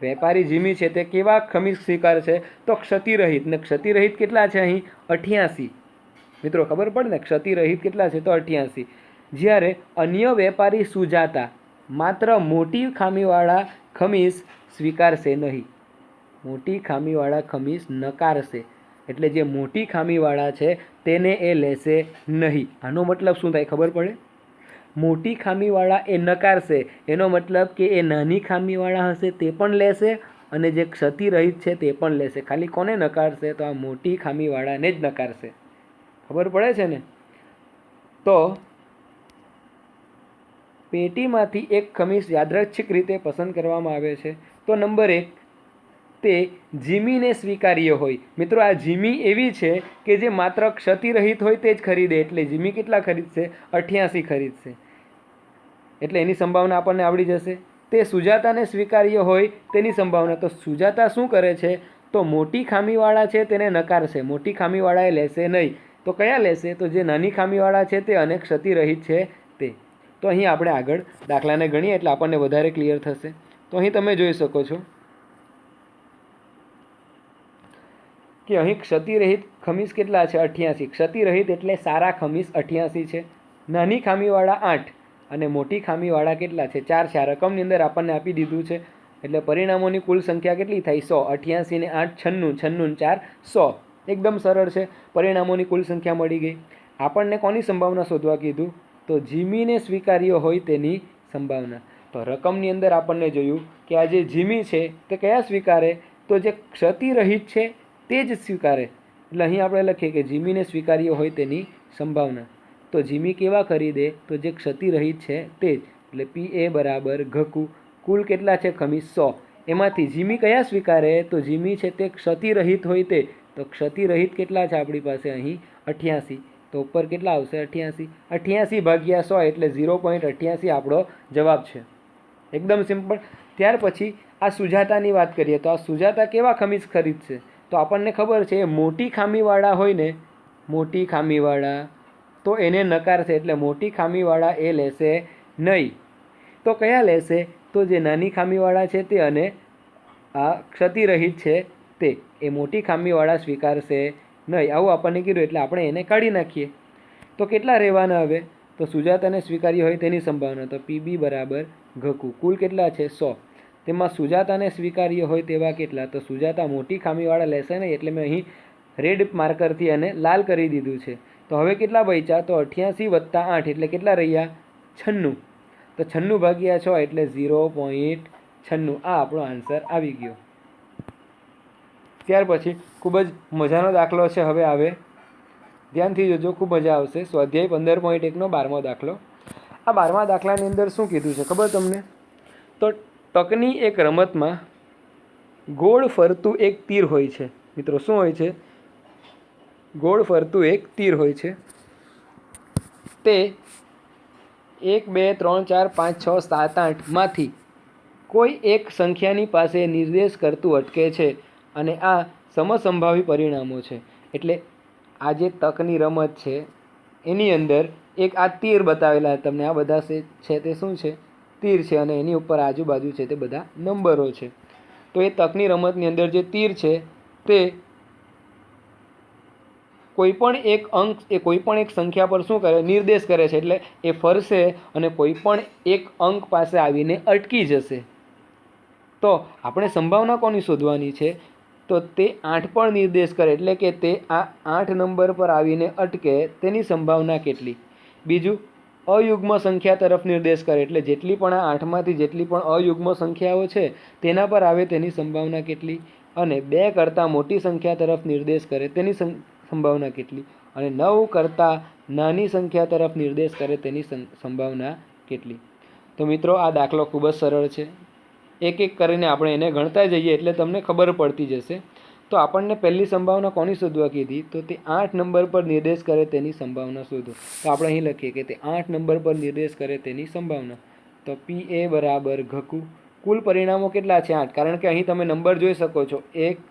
વેપારી જીમી છે તે કેવા ખમીસ સ્વીકારશે? તો ક્ષતિરહિત. ને ક્ષતિરહિત કેટલા છે અહીં? 88. મિત્રો ખબર પડે ને, ક્ષતિરહિત કેટલા છે? તો 88. જ્યારે અન્ય વેપારી સુજાતા માત્ર મોટી ખામીવાળા ખમીસ સ્વીકારશે નહીં. મોટી ખામીવાળા ખમીસ નકારશે. એટલે જે મોટી ખામીવાળા છે તેને એ લેશે નહીં. આનો મતલબ શું થાય ખબર પડે? મોટી ખામીવાળા એ નકારશે, એનો મતલબ કે એ નાની ખામીવાળા હશે તે પણ લેશે અને જે ક્ષતિરહિત છે તે પણ લેશે. ખાલી કોને નકારશે? તો આ મોટી ખામીવાળાને જ નકારશે. ખબર પડે છે ને? તો પેટીમાંથી એક ખમીસ યાદચ્છિક રીતે પસંદ કરવામાં આવે છે. તો નંબર 1, તે જીમીને સ્વીકાર્ય હોય. મિત્રો આ જીમી એવી છે કે જે માત્ર ક્ષતિરહિત હોય તે જ ખરીદે. એટલે જીમી કેટલા ખરીદશે? 88 ખરીદશે. એટલે એની સંભાવના આપણને આવડી જશે. તે સુજાતાને સ્વીકાર્ય હોય તેની સંભાવના. તો સુજાતા શું કરે છે? તો મોટી ખામીવાળા છે તેને નકારશે. મોટી ખામીવાળા એ લેશે નહીં. તો કયા લેશે? તો જે નાની ખામીવાળા છે તે અને ક્ષતિરહિત છે તે. તો અહીં આપણે આગળ દાખલાને ગણીએ એટલે આપણને વધારે ક્લિયર થશે. તો અહીં તમે જોઈ શકો છો કે અહીં ક્ષતિરહિત ખમીસ કેટલા છે? 88. ક્ષતિરહિત એટલે સારા ખમીસ 88 છે. નાની ખામીવાળા 8 અને મોટી ખામીવાળા કેટલા છે? 4 છે. આ રકમની અંદર આપણને આપી દીધું છે. એટલે પરિણામોની કુલ સંખ્યા કેટલી થાય? 100. 88 ને 8 96, 96 ને 4 100. એકદમ સરળ છે. પરિણામોની કુલ સંખ્યા મળી ગઈ. આપણને કોની સંભાવના શોધવા કીધું? તો જીમીને સ્વીકાર્ય હોય તેની સંભાવના. તો રકમની અંદર આપણને જોયું કે આ જે જીમી છે તે કયા સ્વીકારે? તો જે ક્ષતિરહિત છે તે જ સ્વીકારે. એટલે અહીં આપણે લખીએ કે જીમીને સ્વીકાર્ય હોય તેની સંભાવના. તો જીમી કેવા ખરીદે? તો જે ક્ષતિરહિત છે તે જ. એટલે PA બરાબર ઘકુ. કુલ કેટલા છે ખમીસ? 100. એમાંથી જીમી કયા સ્વીકારે? તો જીમી છે તે ક્ષતિરહિત હોય તે. તો ક્ષતિરહિત કેટલા છે આપણી પાસે અહીં? 88. તો ઉપર કેટલા આવશે? 88. 88 ભાગ્યા 100 એટલે 0.88 આપણો જવાબ છે. એકદમ સિમ્પલ. ત્યાર પછી આ સુજાતાની વાત કરીએ તો આ સુજાતા કેવા ખમીસ ખરીદશે? તો આપણને ખબર છે મોટી ખામીવાળા હોય ને, મોટી ખામીવાળા, તો એને નકારશે. એટલે મોટી ખામીવાળા એ લેશે નહીં. તો કયા લેશે? તો જે નાની ખામીવાળા છે તે અને આ ક્ષતિરહિત છે તે. એ મોટી ખામીવાળા સ્વીકારશે નહીં. આવું આપણને કીધું એટલે આપણે એને કાઢી નાખીએ. તો કેટલા રહેવાના હવે? તો સુજાતાને સ્વીકાર્ય હોય તેની સંભાવના. તો PB બરાબર ઘકુ. કુલ કેટલા છે? 100. તેમાં સુજાતાને સ્વીકાર્ય હોય તેવા કેટલા? તો સુજાતા મોટી ખામીવાળા લેશે નહીં. એટલે મેં અહીં રેડ માર્કરથી એને લાલ કરી દીધું છે. તો હવે કેટલા બચ્યા? તો 88 વત્તા 8 એટલે કેટલા રહ્યા? 96. તો 96 ભાગ્યા 6 એટલે 0.96. આ આપણો આન્સર આવી ગયો. ત્યાર પછી ખૂબ જ મજાનો દાખલો છે. હવે આવે ધ્યાનથી જોજો, ખૂબ મજા આવશે. સ્વાધ્યાય 15.1નો 12મો દાખલો. આ 12મા દાખલાની અંદર શું કીધું છે ખબર તમને? તો ટકની એક રમતમાં ગોળ ફરતું એક તીર હોય છે. મિત્રો શું હોય છે? ગોળ ફરતું એક તીર હોય છે. તે 1 2 3 4 5 6 7 8 માંથી કોઈ એક સંખ્યાની પાસે નિર્દેશ કરતું અટકે છે અને આ સમસંભાવી પરિણામો છે. એટલે આ જે તકની રમત છે એની અંદર એક આ તીર બતાવેલા તમને. આ બધા છે તે શું છે? તીર છે. અને એની ઉપર આજુબાજુ છે તે બધા નંબરો છે. તો એ તકની રમતની અંદર જે તીર છે તે કોઈપણ એક અંક એ કોઈપણ એક સંખ્યા પર શું કરે? નિર્દેશ કરે છે. એટલે એ ફરશે અને કોઈપણ એક અંક પાસે આવીને અટકી જશે. તો આપણે સંભાવના કોની શોધવાની છે? તો તે 8 પર નિર્દેશ કરે એટલે કે તે આ 8 નંબર પર આવીને અટકે તેની સંભાવના કેટલી? બીજું, અયુગ્મ સંખ્યા તરફ નિર્દેશ કરે એટલે જેટલી પણ આ 8માંથી જેટલી પણ અયુગ્મ સંખ્યાઓ છે તેના પર આવે તેની સંભાવના કેટલી? અને 2 કરતાં મોટી સંખ્યા તરફ નિર્દેશ કરે તેની સંભાવના કેટલી? અને 9 કરતાં નાની સંખ્યા તરફ નિર્દેશ કરે તેની સંભાવના કેટલી? તો મિત્રો આ દાખલો ખૂબ જ સરળ છે. એક એક કરીને આપણે એને ગણતા જઈએ એટલે તમને ખબર પડતી જશે. તો આપણને પહેલી સંભાવના કોની શોધવા કીધી? તો તે 8 નંબર પર નિર્દેશ કરે તેની સંભાવના શોધો. તો આપણે અહીં લખીએ કે તે 8 નંબર પર નિર્દેશ કરે તેની સંભાવના. તો PA બરાબર ઘકુ. કુલ પરિણામો કેટલા છે? 8. કારણ કે અહીં તમે નંબર જોઈ શકો છો 1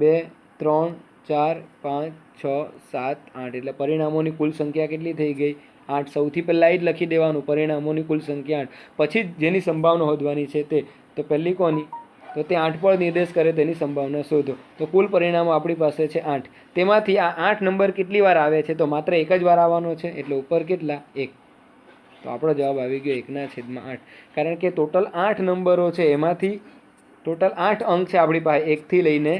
2 3 4 5 6 7 8. એટલે પરિણામોની કુલ સંખ્યા કેટલી થઈ ગઈ? 8. સૌથી પહેલાં જ લખી દેવાનું પરિણામોની કુલ સંખ્યા 8. પછી જેની સંભાવના શોધવાની છે તે. તો પહેલી કોની? તો તે 8 પર નિર્દેશ કરે તેની સંભાવના શોધો. તો કુલ પરિણામો આપણી પાસે છે 8. તેમાંથી આ 8 નંબર કેટલી વાર આવે છે? તો માત્ર એક જ વાર આવવાનો છે, એટલે ઉપર કેટલા? 1. તો આપણો જવાબ આવી ગયો 1/8. કારણ કે ટોટલ 8 નંબરો છે, એમાંથી ટોટલ 8 અંક છે આપણી પાસે 1 થી લઈને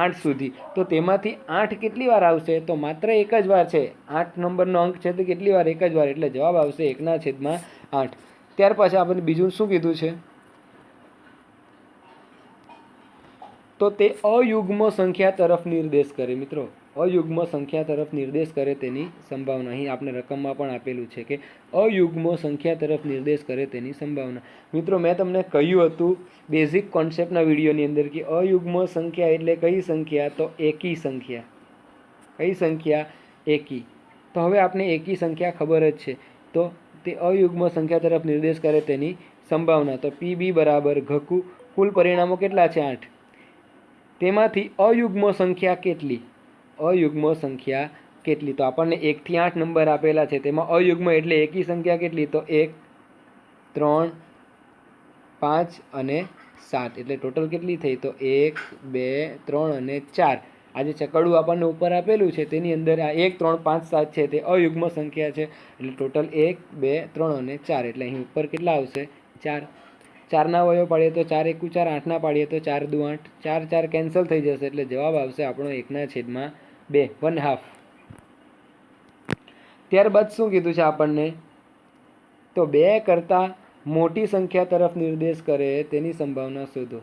8 સુધી. તો તેમાંથી 8 કેટલી વાર આવશે? તો માત્ર એક જ વાર છે. 8 નંબરનો અંક છે તો કેટલી વાર? એક જ વાર. એટલે જવાબ આવશે 1/8. ત્યાર પછી આપણે બીજું શું કીધું છે? તો તે અયુગ્મ સંખ્યા તરફ નિર્દેશ કરે. મિત્રો, અયુગ્મ સંખ્યા તરફ નિર્દેશ કરે તેની સંભાવના. અહીં આપણે રકમમાં પણ આપેલું છે કે અયુગ્મ સંખ્યા તરફ નિર્દેશ કરે તેની સંભાવના. મિત્રો, મેં તમને કહ્યું હતું બેઝિક કોન્સેપ્ટના વિડીયોની અંદર કે અયુગ્મ સંખ્યા એટલે કઈ સંખ્યા? તો એકી સંખ્યા. કઈ સંખ્યા? એકી. તો હવે આપણે એકી સંખ્યા ખબર જ છે. તો તે અયુગ્મ સંખ્યા તરફ નિર્દેશ કરે તેની સંભાવના. તો PB બરાબર ઘકુ. કુલ પરિણામો કેટલા છે? 8. તેમાંથી અયુગ્મ સંખ્યા કેટલી? અયુગ્મ સંખ્યા કેટલી? તો આપણને 1 થી 8 નંબર આપેલા છે, તેમાં અયુગ્મ એટલે એકી સંખ્યા કેટલી? તો 1, 3, 5 અને 7. એટલે ટોટલ કેટલી થઈ? તો 1, 2, 3 અને 4. આ જે ચકડું આપણને ઉપર આપેલું છે તેની અંદર આ 1, 3, 5, 7 છે તે અયુગ્મ સંખ્યા છે. એટલે ટોટલ 1, 2, 3 અને 4. એટલે અહીં ઉપર કેટલા આવશે? 4. 4ના અવયવ પાડીએ તો 4 એકુ 4, 8ના પાડીએ તો 4 દુ 8, 4 4 કેન્સલ થઈ જશે. એટલે જવાબ આવશે આપણો 1/2, 1/2. ત્યારબાદ શું કીધું છે આપણને? તો 2 કરતાં મોટી સંખ્યા તરફ નિર્દેશ કરે તેની સંભાવના શોધો.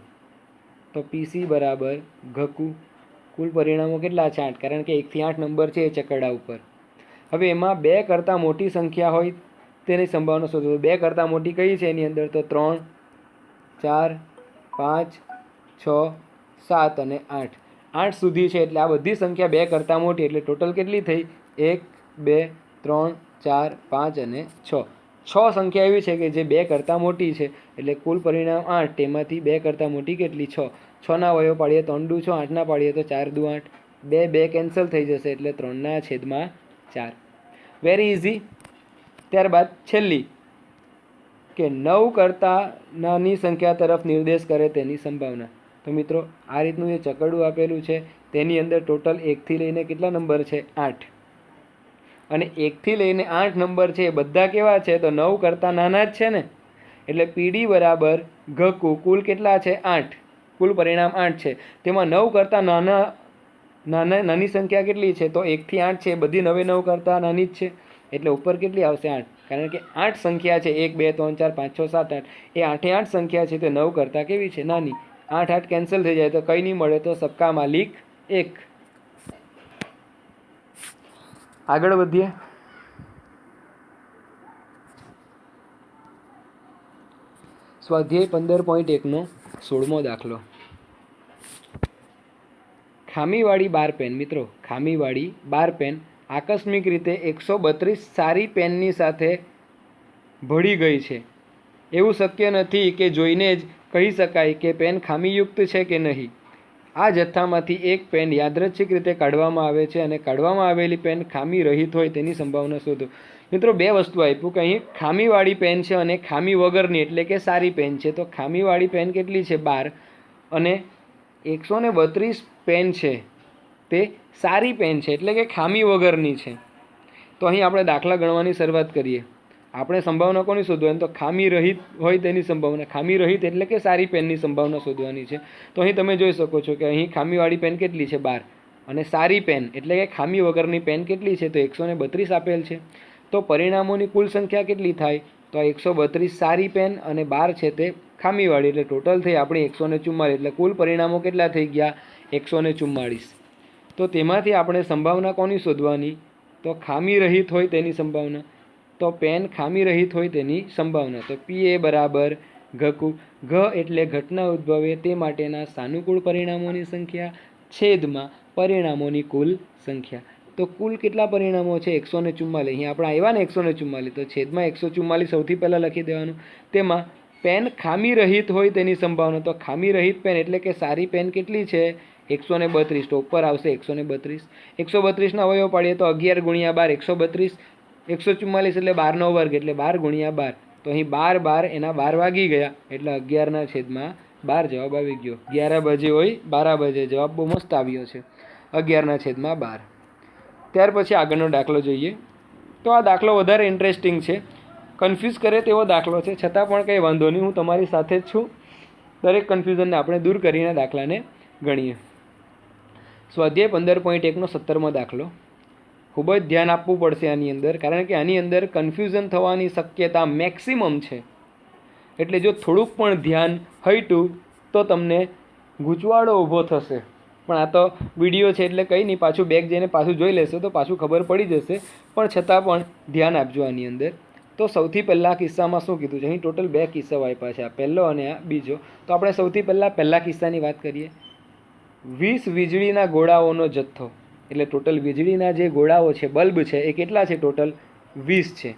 તો PC બરાબર ઘકુ. કુલ પરિણામો કેટલા છે? 8. કારણ કે 1 થી 8 નંબર છે એ ચકડા ઉપર. હવે એમાં 2 કરતાં મોટી સંખ્યા હોય તેની સંભાવના શોધો. 2 કરતાં મોટી કઈ છે એની અંદર? તો 3, 4, 5, 6, 7 અને 8. 8 સુધી છે. એટલે આ બધી સંખ્યા 2 કરતાં મોટી. એટલે ટોટલ કેટલી થઈ? 1, 2, 3, 4, 5 અને 6. 6 સંખ્યા એવી છે કે જે 2 કરતાં મોટી છે. એટલે કુલ પરિણામ 8. તેમાંથી 2 કરતાં મોટી કેટલી? 6. 6ના અવયવ પાડીએ તો 8 દુ 6, 8ના પાડીએ તો 4 દુ 8. 2 2 કેન્સલ થઈ જશે. એટલે 3/4. Very easy. ત્યારબાદ છેલ્લી કે 9 કરતાં નાની સંખ્યા તરફ નિર્દેશ કરે તેની સંભાવના. તો મિત્રો, આ રીતનું જે ચકડું આપેલું છે તેની અંદર ટોટલ 1 થી લઈને કેટલા નંબર છે? 8. અને 1 થી લઈને 8 નંબર છે એ બધા કેવા છે? તો 9 કરતાં નાના જ છે ને. એટલે PD બરાબર ઘકુ. કુલ કેટલા છે? 8. કુલ પરિણામ 8 છે. તેમાં 9 કરતાં નાની સંખ્યા કેટલી છે? તો 1 થી 8 છે. બધી 9 9 કરતાં નાની જ છે. એટલે ઉપર કેટલી આવશે? 8. કારણ કે 8 સંખ્યા છે. 1, 2, 3, 4, 5, 6, 7, 8. એ 8 8 સંખ્યા છે તે 9 કરતાં કેવી છે? નાની. 8 8 કેન્સલ થઈ જાય તો કંઈ નહીં મળે. તો સબકા માલિક 1. આગળ વધીએ. સ્વાધ્યાય 15.1નો 16મો દાખલો. ખામીવાળી 12 પેન. મિત્રો, ખામીવાળી 12 પેન આકસ્મિક રીતે 132 સારી પેનની સાથે ભળી ગઈ છે. એવું શક્ય નથી કે જોઈને જ કહી શકાય કે પેન ખામીયુક્ત છે કે નહીં. આ જથ્થામાંથી એક પેન યાદૃચ્છિક રીતે કાઢવામાં આવે છે અને કાઢવામાં આવેલી પેન ખામી રહિત હોય તેની સંભાવના શોધો. મિત્રો, બે વસ્તુ આપ્યું કે અહીં ખામીવાળી પેન છે અને ખામી વગરની એટલે કે સારી પેન છે. તો ખામીવાળી પેન કેટલી છે? 12. અને 132 પેન છે તે સારી પેન છે એટલે કે ખામી વગરની છે. તો અહીં આપણે દાખલા ગણવાની શરૂઆત કરીએ. આપણે સંભાવના કોની શોધવાની? તો ખામી રહિત હોય તેની સંભાવના. ખામી રહિત એટલે કે સારી પેનની સંભાવના શોધવાની છે. તો અહીં તમે જોઈ શકો છો કે અહીં ખામીવાળી પેન કેટલી છે? 12. અને સારી પેન એટલે કે ખામી વગરની પેન કેટલી છે? તો 132 આપેલ છે. તો પરિણામોની કુલ સંખ્યા કેટલી થાય? તો 132 સારી પેન અને 12 છે તે ખામીવાળી. એટલે ટોટલ થઈ આપણી 144. એટલે કુલ પરિણામો કેટલા થઈ ગયા? 144. તો તેમાંથી આપણે સંભાવના કોની શોધવાની? તો ખામી રહિત હોય તેની સંભાવના. તો પેન ખામી રહિત હોય તેની સંભાવના. તો PA બરાબર ઘકુ. ઘ એટલે ઘટના ઉદ્ભવે તે માટેના સાનુકૂળ પરિણામોની સંખ્યા છેદમાં પરિણામોની કુલ સંખ્યા. તો કુલ કેટલા પરિણામો છે? 144. અહીં આપણે આવ્યા ને 144. તો છેદમાં 144 સૌથી પહેલાં લખી દેવાનું. તેમાં પેન ખામી રહિત હોય તેની સંભાવના. તો ખામી રહિત પેન એટલે કે સારી પેન કેટલી છે? 132. તો ઉપર આવશે 132. 132ના અવયવ પાડીએ તો 11 ગુણ્યા 12 132. 144 એટલે 12નો વર્ગ એટલે 12 ગુણ્યા 12. તો અહીં 12 12 એના 12 વાગી ગયા એટલે 11/12. 12 જવાબ આવી ગયો. 11 બજે હોય 12 બજે જવાબ બહુ મસ્ત આવ્યો છે. 11/12. ત્યાર પછી આગળનો દાખલો જોઈએ. તો આ દાખલો વધારે ઇન્ટરેસ્ટિંગ છે, કન્ફ્યુઝ કરે તેવો દાખલો છે, છતાં પણ કંઈ વાંધો નહીં, હું તમારી સાથે જ છું. દરેક કન્ફ્યુઝનને આપણે દૂર કરીને દાખલાને ગણીએ. સ્વાધ્યાય 15.1નો 17મો દાખલો. ખૂબ જ ધ્યાન આપવું પડશે આની અંદર, કારણ કે આની અંદર કન્ફ્યુઝન થવાની શક્યતા મેક્સિમમ છે. એટલે જો થોડુંક પણ ધ્યાન હટ્યું તો તમને ગૂંચવાડો ઊભો થશે. પણ આ તો વિડીયો છે એટલે કંઈ નહીં, પાછું બેક જઈને પાછું જોઈ લેશો તો પાછું ખબર પડી જશે. પણ છતાં પણ ધ્યાન આપજો આની અંદર. તો સૌથી પહેલાં કિસ્સામાં શું કીધું છે? અહીં ટોટલ 2 કિસ્સાઓ આપ્યા છે, આ પહેલો અને આ બીજો. તો આપણે સૌથી પહેલા કિસ્સાની વાત કરીએ. 20 વીજળીના ગોળાઓનો જથ્થો, એટલે ટોટલ વીજળીના જે ગોળાઓ છે, બલ્બ છે, એ કેટલા છે? ટોટલ 20 છે.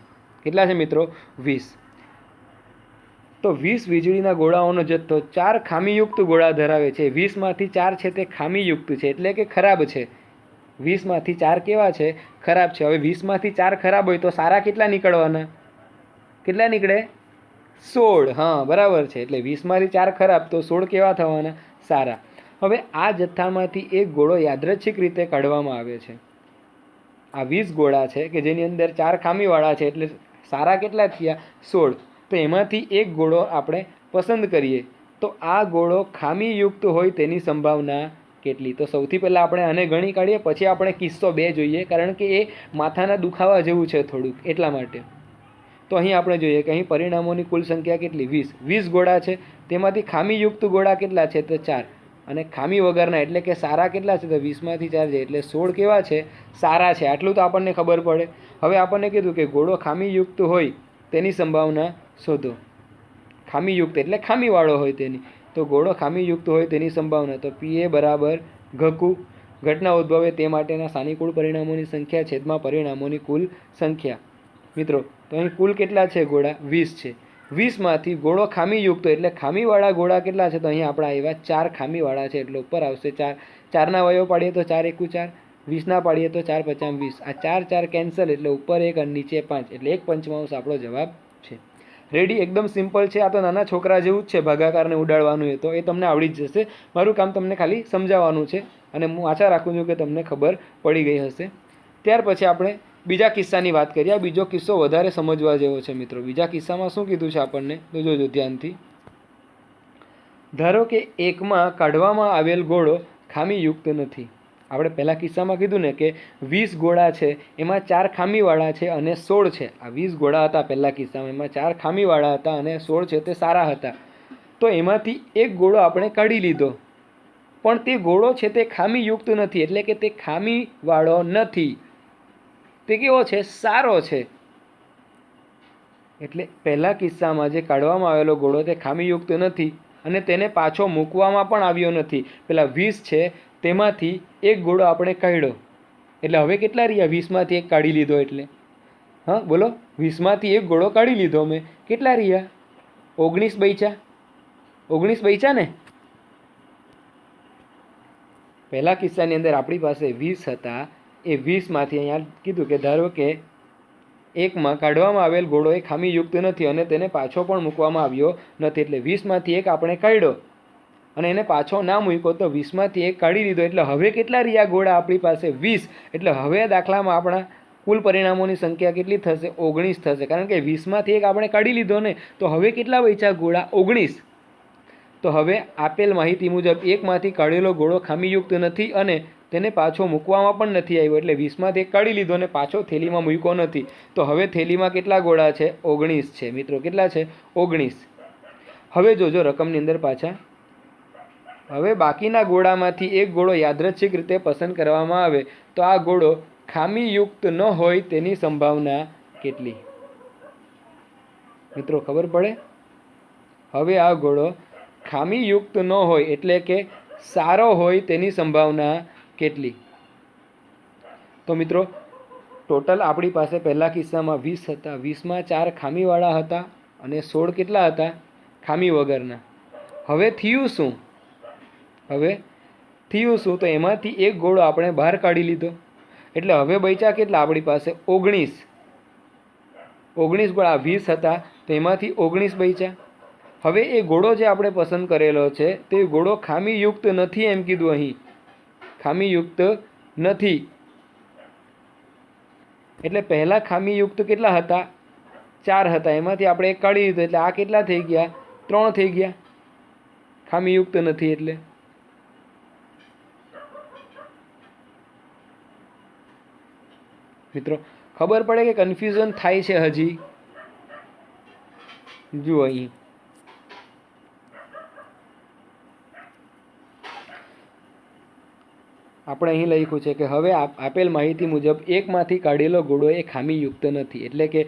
કેટલા છે મિત્રો? 20. તો 20 વીજળીના ગોળાઓનો જથ્થો 4 ખામીયુક્ત ગોળા ધરાવે છે. 20માંથી 4 છે તે ખામીયુક્ત છે, એટલે કે ખરાબ છે. 20માંથી 4 કેવા છે? ખરાબ છે. હવે 20માંથી 4 ખરાબ હોય તો સારા કેટલા નીકળવાના? કેટલા નીકળે? 16. હા, બરાબર છે. એટલે 20માંથી 4 ખરાબ તો 16 કેવા થવાના? સારા. હવે આ જથ્થામાંથી એક ગોળો યાદચ્છિક રીતે કાઢવામાં આવે છે. આ 20 ગોળા છે કે જેની અંદર 4 ખામીવાળા છે, એટલે સારા કેટલા થયા? 16. તો એમાંથી એક ગોળો આપણે પસંદ કરીએ તો આ ગોળો ખામીયુક્ત હોય તેની સંભાવના કેટલી? તો સૌથી પહેલાં આપણે આને ગણી કાઢીએ, પછી આપણે કિસ્સો 2 જોઈએ, કારણ કે એ માથાના દુખાવા જેવું છે થોડુંક, એટલા માટે. તો અહીં આપણે જોઈએ કે અહીં પરિણામોની કુલ સંખ્યા કેટલી? 20. 20 ગોળા છે, તેમાંથી ખામીયુક્ત ગોળા કેટલા છે? તો 4. અને ખામી વગરના એટલે કે સારા કેટલા છે? તો 20માંથી 4 છે, એટલે 16 કેવા છે? સારા છે. આટલું તો આપણને ખબર પડે. હવે આપણને કીધું કે ગોળો ખામીયુક્ત હોય તેની સંભાવના શોધો. ખામીયુક્ત એટલે ખામીવાળો હોય તેની. તો ગોળો ખામીયુક્ત હોય તેની સંભાવના, તો PA બરાબર ઘકુ. ઘટના ઉદ્ભવે તે માટેના સાનુકૂળ પરિણામોની સંખ્યા છેદમાં પરિણામોની કુલ સંખ્યા. મિત્રો, તો અહીં કુલ કેટલા છે ગોળા? 20 છે. 20માંથી ગોળો ખામીયુક્ત એટલે ખામીવાળા ગોળા કેટલા છે? તો અહીં આપણા આવ્યા 4 ખામીવાળા છે, એટલે ઉપર આવશે 4. 4ના વયો પાડીએ તો 4 એકુ 4, 20ના પાડીએ તો 4 પચામ 20. આ 4 4 કેન્સલ, એટલે ઉપર 1 અને નીચે 5, એટલે 1/5 આપણો જવાબ છે. રેડી? એકદમ સિમ્પલ છે. આ તો નાના છોકરા જેવું જ છે, ભાગાકારને ઉડાડવાનું એ તો એ તમને આવડી જ જશે. મારું કામ તમને ખાલી સમજાવવાનું છે, અને હું આશા રાખું છું કે તમને ખબર પડી ગઈ હશે. ત્યાર પછી આપણે બીજા કિસ્સાની વાત કરીએ. આ બીજો કિસ્સો વધારે સમજવા જેવો છે મિત્રો. બીજા કિસ્સામાં શું કીધું છે આપણને? તો જોજો ધ્યાનથી. ધારો કે એકમાં કાઢવામાં આવેલ ગોળો ખામીયુક્ત નથી. આપણે પહેલા કિસ્સામાં કીધું ને કે 20 ગોળા છે, એમાં 4 ખામીવાળા છે અને 16 છે. આ 20 ગોળા હતા પહેલા કિસ્સામાં, એમાં 4 ખામીવાળા હતા અને 16 છે તે સારા હતા. તો એમાંથી એક ગોળો આપણે કાઢી લીધો, પણ તે ગોળો છે તે ખામીયુક્ત નથી, એટલે કે તે ખામીવાળો નથી. તે કેવો છે? સારો છે. એટલે પહેલા કિસ્સામાં જે કાઢવામાં આવેલો ગોળો તે ખામીયુક્ત નથી અને તેને પાછો મૂકવામાં પણ આવ્યો નથી. પેલા 20 છે તેમાંથી એક ગોળો આપણે કાઢ્યો, એટલે હવે કેટલા રહ્યા? 20માંથી એક કાઢી લીધો એટલે. હા બોલો, 20માંથી એક ગોળો કાઢી લીધો મેં, કેટલા રહ્યા? 19 બચ્યા. 19 બચ્યા ને? પહેલા કિસ્સાની અંદર આપણી પાસે 20 હતા, એ 20માંથી અહીંયા કીધું કે ધારો કે એકમાં કાઢવામાં આવેલ ગોળો એ ખામીયુક્ત નથી અને તેને પાછો પણ મૂકવામાં આવ્યો નથી. એટલે 20માંથી એક આપણે કાઢ્યો અને એને પાછો ના મૂક્યો, તો 20માંથી એક કાઢી લીધો, એટલે હવે કેટલા રહ્યા ગોળા આપણી પાસે? 20. એટલે હવે દાખલામાં આપણા કુલ પરિણામોની સંખ્યા કેટલી થશે? 19 થશે, કારણ કે 20માંથી એક આપણે કાઢી લીધો ને. તો હવે કેટલા બચ્યા ગોળા? 19. તો હવે આપેલ માહિતી મુજબ એકમાંથી કાઢેલો ગોળો ખામીયુક્ત નથી અને તેને પાછો મૂકવામાં પણ નથી આવ્યો, એટલે 20માંથી એક કાઢી લીધો અને પાછો થેલીમાં મૂક્યો નથી. તો હવે થેલીમાં કેટલા ગોળા છે? 19 છે મિત્રો. કેટલા છે? 19. હવે જોજો રકમની અંદર પાછા. હવે બાકીના ગોળામાંથી એક ગોળો યાદચ્છિક રીતે પસંદ કરવામાં આવે તો આ ગોળો ખામીયુક્ત ન હોય તેની સંભાવના કેટલી? મિત્રો ખબર પડે? હવે આ ગોળો ખામીયુક્ત ન હોય એટલે કે સારો હોય તેની સંભાવના કેટલી? તો મિત્રો ટોટલ આપણી પાસે પહેલા કિસ્સામાં 20 હતા, 20માં 4 ખામીવાળા હતા અને 16 કેટલા હતા? ખામી વગરના. હવે થયું શું? તો એમાંથી એક ગોળો આપણે બહાર કાઢી લીધો, એટલે હવે બચ્યા કેટલા આપણી પાસે? 19 ગોળા. 20 હતા તો એમાંથી 19 બચ્યા. હવે એ ઘોડો જે આપણે પસંદ કરેલો છે તે ઘોડો ખામીયુક્ત નથી એમ કીધું. અહીં ખામીયુક્ત નથી એટલે પહેલા ખામીયુક્ત કેટલા હતા? 4 હતા. એમાંથી આપણે એક કાઢી દીધો એટલે આ કેટલા થઈ ગયા? 3 થઈ ગયા. ખામીયુક્ત નથી એટલે મિત્રો ખબર પડે કે કન્ફ્યુઝન થાય છે હજી? જુઓ અહીં આપણે અહીં લખ્યું છે કે હવે આપેલ માહિતી મુજબ એકમાંથી કાઢેલો ઘોડો એ ખામીયુક્ત નથી. એટલે કે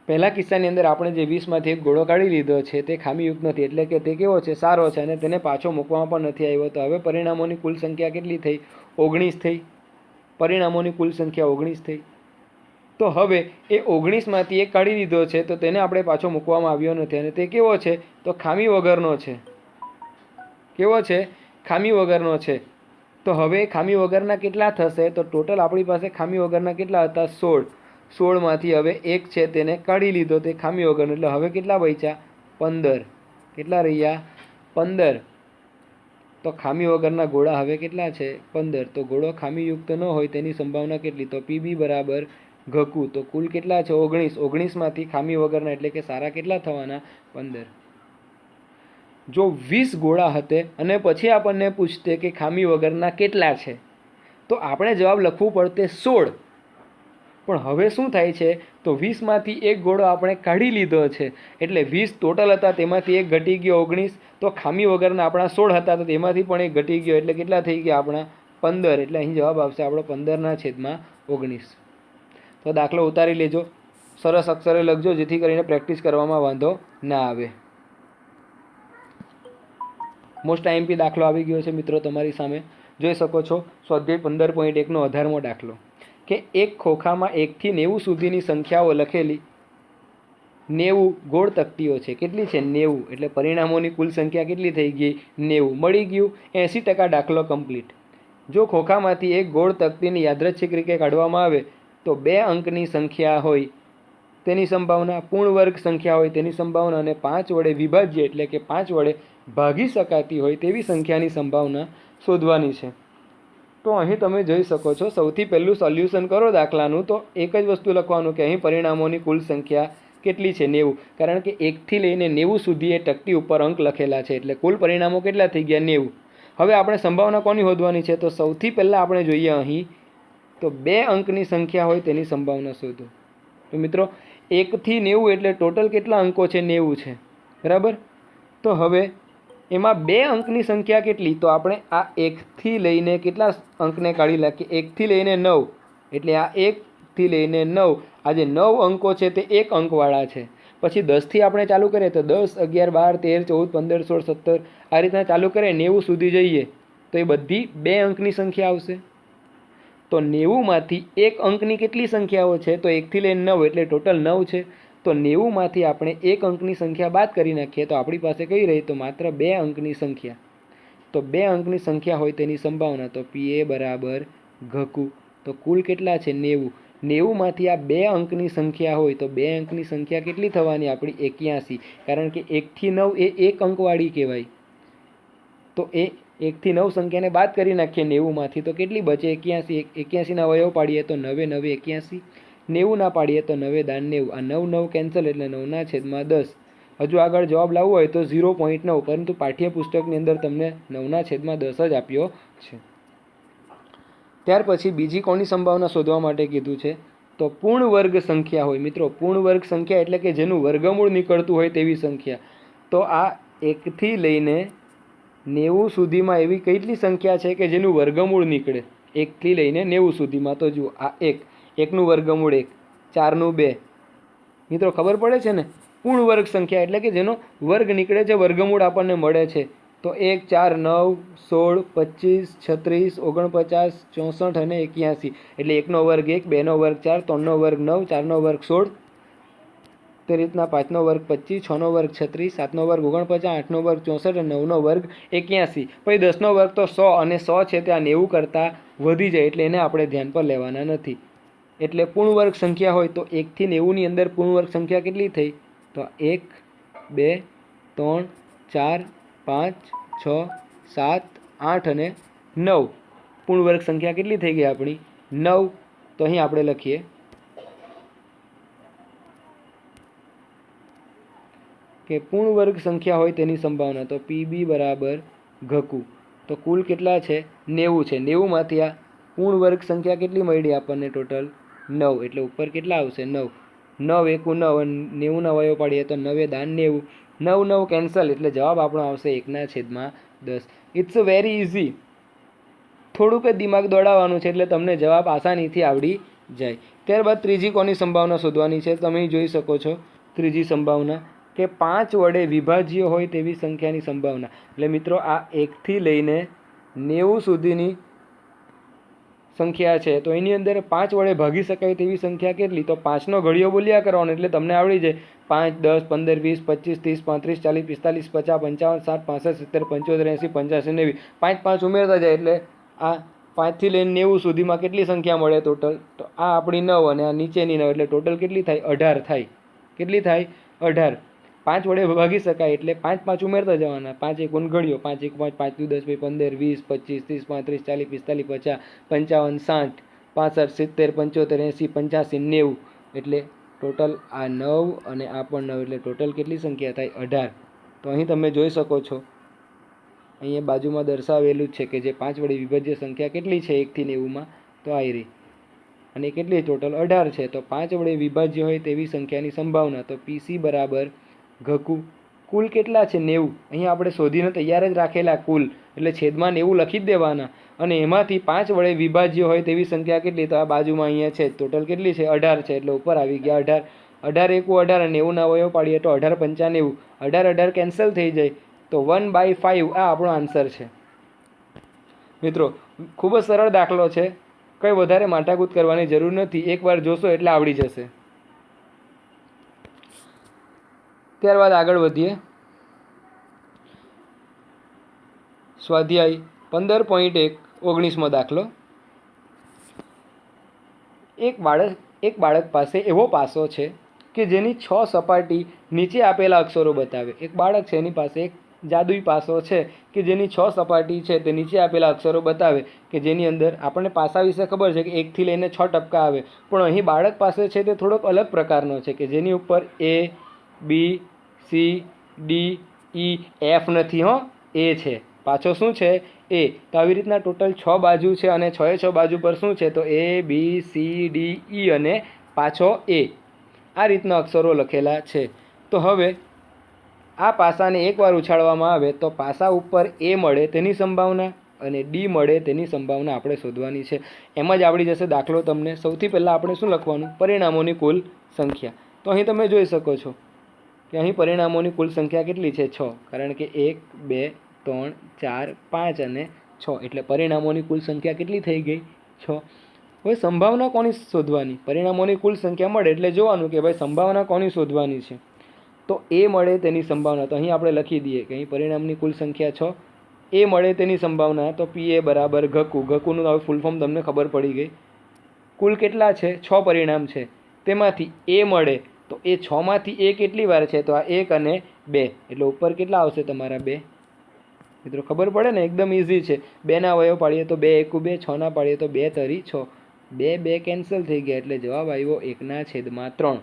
પહેલા કિસ્સાની અંદર આપણે જે 20માંથી એક ઘોડો કાઢી લીધો છે તે ખામીયુક્ત નથી. એટલે કે તે કેવો છે? સારો છે અને તેને પાછો મૂકવામાં પણ નથી આવ્યો. તો હવે પરિણામોની કુલ સંખ્યા કેટલી થઈ? 19 થઈ. પરિણામોની કુલ સંખ્યા 19 થઈ. તો હવે એ 19માંથી એક કાઢી દીધો છે તો તેને આપણે પાછો મૂકવામાં આવ્યો નથી અને તે કેવો છે? તો ખામી વગરનો છે. કેવો છે? ખામી વગરનો છે. તો હવે ખામી વગરના કેટલા થશે? તો ટોટલ આપણી પાસે ખામી વગરના કેટલા હતા? 16. 16માંથી હવે એક છે તેને કાઢી લીધો તે ખામી વગરનો. એટલે હવે કેટલા બચ્યા? 15. કેટલા રહ્યા? 15. તો ખામી વગરના ઘોડા હવે કેટલા છે? 15. તો ઘોડો ખામીયુક્ત ન હોય તેની સંભાવના કેટલી? તો પીબી બરાબર ઘકુ. તો કુલ કેટલા છે? 19. 19માંથી ખામી વગરના એટલે કે સારા કેટલા થવાના? 15. જો 20 ઘોડા હતે અને પછી આપણને પૂછતે કે ખામી વગરના કેટલા છે તો આપણે જવાબ લખવું પડતે 16. પણ હવે શું થાય છે? તો 20માંથી એક ઘોડો આપણે કાઢી લીધો છે એટલે 20 ટોટલ હતા તેમાંથી એક ઘટી ગયો 19. તો ખામી વગરના આપણા 16 હતા તો તેમાંથી પણ એક ઘટી ગયો એટલે કેટલા થઈ ગયા આપણા? 15. એટલે અહીં જવાબ આવશે આપણો 15/19. તો દાખલો ઉતારી લેજો, સરસ અક્ષરે લખજો જેથી કરીને પ્રેક્ટિસ કરવામાં વાંધો ના આવે. મોસ્ટ આઈએમપી દાખલો આવી ગયો છે મિત્રો તમારી સામે. જોઈ શકો છો સ્વાધ્યાય 15.1નો 18મો દાખલો કે એક ખોખામાં 1 થી 90 સુધીની સંખ્યાઓ લખેલી 90 ગોળ તકતીઓ છે. કેટલી છે? 90. એટલે પરિણામોની કુલ સંખ્યા કેટલી થઈ ગઈ? 90. મળી ગયું. 80% દાખલો કમ્પ્લીટ. જો ખોખામાંથી એક ગોળ તકતીને યાદચ્છિક રીતે કાઢવામાં આવે તો 2 અંકની સંખ્યા હોય તેની સંભાવના, પૂર્ણ વર્ગ સંખ્યા હોય તેની સંભાવના અને 5 વડે વિભાજ્ય એટલે કે 5 વડે ભાગી શકાતી હોય તેવી સંખ્યાની સંભાવના શોધવાની છે. તો અહીં તમે જોઈ શકો છો સૌથી પહેલું સોલ્યુશન કરો દાખલાનું તો એક જ વસ્તુ લખવાનું કે અહીં પરિણામોની કુલ સંખ્યા કેટલી છે? 90. કારણ કે 1 થી લઈને 90 સુધી એ તકતી ઉપર અંક લખેલા છે એટલે કુલ પરિણામો કેટલા થઈ ગયા? 90. હવે આપણે સંભાવના કોની શોધવાની છે? તો સૌથી પહેલાં આપણે જોઈએ અહીં તો 2 અંકની સંખ્યા હોય તેની સંભાવના શોધો. તો મિત્રો 1 થી 90 એટલે ટોટલ કેટલા અંકો છે? 90 છે. બરાબર. તો હવે એમાં 2 અંકની સંખ્યા કેટલી? તો આપણે આ 1 થી લઈને કેટલા અંકને કાઢી નાખીએ? 1 થી લઈને 9 એટલે આ 1 થી લઈને 9 આ જે 9 અંકો છે તે 1 અંકવાળા છે. પછી 10 થી આપણે ચાલુ કરીએ તો 10, 11, 12, 13, 14, 15, 16, 17 આ રીતના ચાલુ કરીએ 90 સુધી જઈએ તો એ બધી 2 અંકની સંખ્યા આવશે. તો 90માંથી 1 અંકની કેટલી સંખ્યાઓ છે? તો 1 થી લઈને 9 એટલે ટોટલ 9 છે. તો 90માંથી આપણે 1 અંકની સંખ્યા બાદ કરી નાખીએ તો આપણી પાસે કઈ રહી? તો માત્ર 2 અંકની સંખ્યા. તો 2 અંકની સંખ્યા હોય તેની સંભાવના તો પીએ બરાબર ઘકુ. તો કુલ કેટલા છે? 90. 90માંથી આ 2 અંકની સંખ્યા હોય તો 2 અંકની સંખ્યા કેટલી થવાની આપણી? 81. કારણ કે 1 થી 9 એ 1 અંકવાળી કહેવાય. તો એ 1 થી 9 સંખ્યાને બાદ કરી નાખીએ 90માંથી તો કેટલી બચે? 81. 81ના અવયવ પાડીએ તો 9 9 81. 90 ના પાડીએ તો 9 દાન 90. આ 9 9 કેન્સલ એટલે 9/10. હજુ આગળ જવાબ લાવવો હોય તો 0.9 પરંતુ પાઠ્યપુસ્તકની અંદર તમને 9/10 જ આપ્યો છે. ત્યાર પછી બીજી કોની સંભાવના શોધવા માટે કીધું છે? તો પૂર્ણ વર્ગ સંખ્યા હોય. મિત્રો પૂર્ણ વર્ગ સંખ્યા એટલે કે જેનું વર્ગમૂળ નીકળતું હોય તેવી સંખ્યા. તો આ 1 થી લઈને 90 સુધીમાં એવી કેટલી સંખ્યા છે કે જેનું વર્ગમૂળ નીકળે? 1 થી લઈને 90 સુધીમાં. તો જુઓ આ 1નું વર્ગમૂળ 1, 4નું 2. મિત્રો ખબર પડે છે ને? પૂર્ણ વર્ગ સંખ્યા એટલે કે જેનો વર્ગ નીકળે છે, વર્ગમૂળ આપણને મળે છે. તો 1, 4, 9, 16, 25, 36, 49, 64 અને 81. એટલે 1નો વર્ગ 1, 2નો વર્ગ 4, 3નો વર્ગ 9, 4નો વર્ગ 16, તે રીતના 5નો વર્ગ 25, 6નો વર્ગ 36, 7નો વર્ગ 49, 8નો વર્ગ 64 અને 9નો વર્ગ 81. પછી 10નો વર્ગ તો 100 અને 100 છે તે આ 90 કરતાં વધી જાય એટલે એને આપણે ધ્યાન પર લેવાના નથી. એટલે પૂર્ણ વર્ગ સંખ્યા હોય તો 1 થી 90ની અંદર પૂર્ણ વર્ગ સંખ્યા કેટલી થઈ? તો 1, 2 3 4 5 6 7 8 અને 9 પૂર્ણ વર્ગ સંખ્યા કેટલી થઈ ગઈ આપણી 9. તો અહીં આપણે લખીએ કે પૂર્ણ વર્ગ સંખ્યા હોય તેની સંભાવના, તો પીબી બરાબર ઘકુ. તો કુલ કેટલા છે 90 છે. 90માંથી આ પૂર્ણ વર્ગ સંખ્યા કેટલી મળી આપણને ટોટલ 9, એટલે ઉપર કેટલા આવશે 9. 9 એકુ 9 અને 90ના અવયવ પાડીએ તો 9 દાન 90, 9 9 કેન્સલ, એટલે જવાબ આપણો આવશે 1/10. It's very easy. થોડુંક જ દિમાગ દોડાવવાનું છે એટલે તમને જવાબ આસાનીથી આવડી જાય. ત્યારબાદ ત્રીજી કોની સંભાવના શોધવાની છે? તમે જોઈ શકો છો ત્રીજી સંભાવના કે 5 વડે વિભાજ્ય હોય તેવી સંખ્યાની સંભાવના. એટલે મિત્રો આ 1 થી લઈને 90 સુધીની સંખ્યા છે, તો એની અંદર 5 વડે ભાગી શકાય તેવી સંખ્યા કેટલી? તો 5નો ઘડિયો બોલ્યા કરવાનો એટલે તમને આવડી જાય. 5 10 15 20 25 30 35 40 50 55 60 65 70 75 80 85 90 5 5 ઉમેરતા જાય એટલે આ 5 થી લઈને 90 સુધીમાં કેટલી સંખ્યા મળે ટોટલ? તો આ આપણી 9 અને આ નીચેની 9 એટલે ટોટલ કેટલી થાય? 18 થાય. કેટલી થાય? 18. 5 વડે ભાગી શકાય એટલે 5 5 ઉમેરતા જવાના. 5 1 ઘડિયો 5 1 5 5 2 10 15 20 25 30 35 40 45 50 55 60 65 70 75 80 85 90 એટલે ટોટલ આ 9 અને આ પણ 9 એટલે ટોટલ કેટલી સંખ્યા થાય? 18. તો અહીં તમે જોઈ શકો છો અહીંયા બાજુમાં દર્શાવેલું જ છે કે જે 5 વડે વિભાજ્ય સંખ્યા કેટલી છે 1 થી 90માં? તો આ રહી. અને કેટલી ટોટલ 18 છે. તો 5 વડે વિભાજ્ય હોય તેવી સંખ્યાની સંભાવના, તો પીસી બરાબર ઘકુ. કુલ કેટલા છે? 90. અહીંયા આપણે શોધીને તૈયાર જ રાખેલા કુલ, એટલે છેદમાં 90 લખી જ દેવાના. અને એમાંથી 5 વડે વિભાજ્ય હોય તેવી સંખ્યા કેટલી? તો આ બાજુમાં અહીંયા છે. ટોટલ કેટલી છે? 18 છે. એટલે ઉપર આવી ગયા 18. 18 એકુ 18 અને 90ના અવયવ પાડીએ તો 18 પંચા 90. 18 18 કેન્સલ થઈ જાય તો 1/5 આ આપણો આન્સર છે. મિત્રો ખૂબ જ સરળ દાખલો છે, કંઈ વધારે માથાકૂટ કરવાની જરૂર નથી. એકવાર જોશો એટલે આવડી જશે. ત્યારબાદ આગળ વધીએ. સ્વાધ્યાય 15.1 19મો દાખલો. એક બાળક પાસે એવો પાસો છે કે જેની 6 સપાટી નીચે આપેલા અક્ષરો બતાવે. એક બાળક છે, એની પાસે એક જાદુઈ પાસો છે કે જેની 6 સપાટી છે તે નીચે આપેલા અક્ષરો બતાવે, કે જેની અંદર આપણને પાસા વિશે ખબર છે કે 1 થી લઈને 6 ટપકા આવે, પણ અહીં બાળક પાસે છે તે થોડોક અલગ પ્રકારનો છે કે જેની ઉપર A B C D E F નથી, એ છે. પાછો શું છે? એ. તો આવી રીતના ટોટલ 6 બાજુ છે અને 6 બાજુ પર શું છે? તો A B C D E અને પાછો A. આ રીતના અક્ષરો લખેલા છે. તો હવે આ પાસાને એકવાર ઉછાળવામાં આવે તો પાસા ઉપર A મળે તેની સંભાવના અને D મળે તેની સંભાવના આપણે શોધવાની છે. એમ જ આવડી જશે દાખલો તમને. સૌથી પહેલાં આપણે શું લખવાનું? પરિણામોની કુલ સંખ્યા. તો અહીં તમે જોઈ શકો છો કે અહીં પરિણામોની કુલ સંખ્યા કેટલી છે? 6. કારણ કે 1 2 3 4 5 અને 6 એટલે પરિણામોની કુલ સંખ્યા કેટલી થઈ ગઈ? 6. હવે સંભાવના કોની શોધવાની? પરિણામોની કુલ સંખ્યા મળે એટલે જોવાનું કે ભાઈ સંભાવના કોની શોધવાની છે. તો A મળે તેની સંભાવના, તો અહીં આપણે લખી દઈએ કે અહીં પરિણામની કુલ સંખ્યા 6. A મળે તેની સંભાવના, તો PA બરાબર ઘકુ. ઘકુનું હવે ફૂલ ફોર્મ તમને ખબર પડી ગઈ. કુલ કેટલા છે? 6 પરિણામ છે. તેમાંથી A મળે તો એ 6માંથી A કેટલી વાર છે? તો આ 1 અને 2 એટલે ઉપર કેટલા આવશે તમારા? 2. મિત્રો ખબર પડે ને, એકદમ ઇઝી છે. 2ના અવયવ પાડીએ તો 2 એકુ 2, 6ના પાડીએ તો 2 તરી 6. 2 2 કેન્સલ થઈ ગયા એટલે જવાબ આવ્યો 1/3.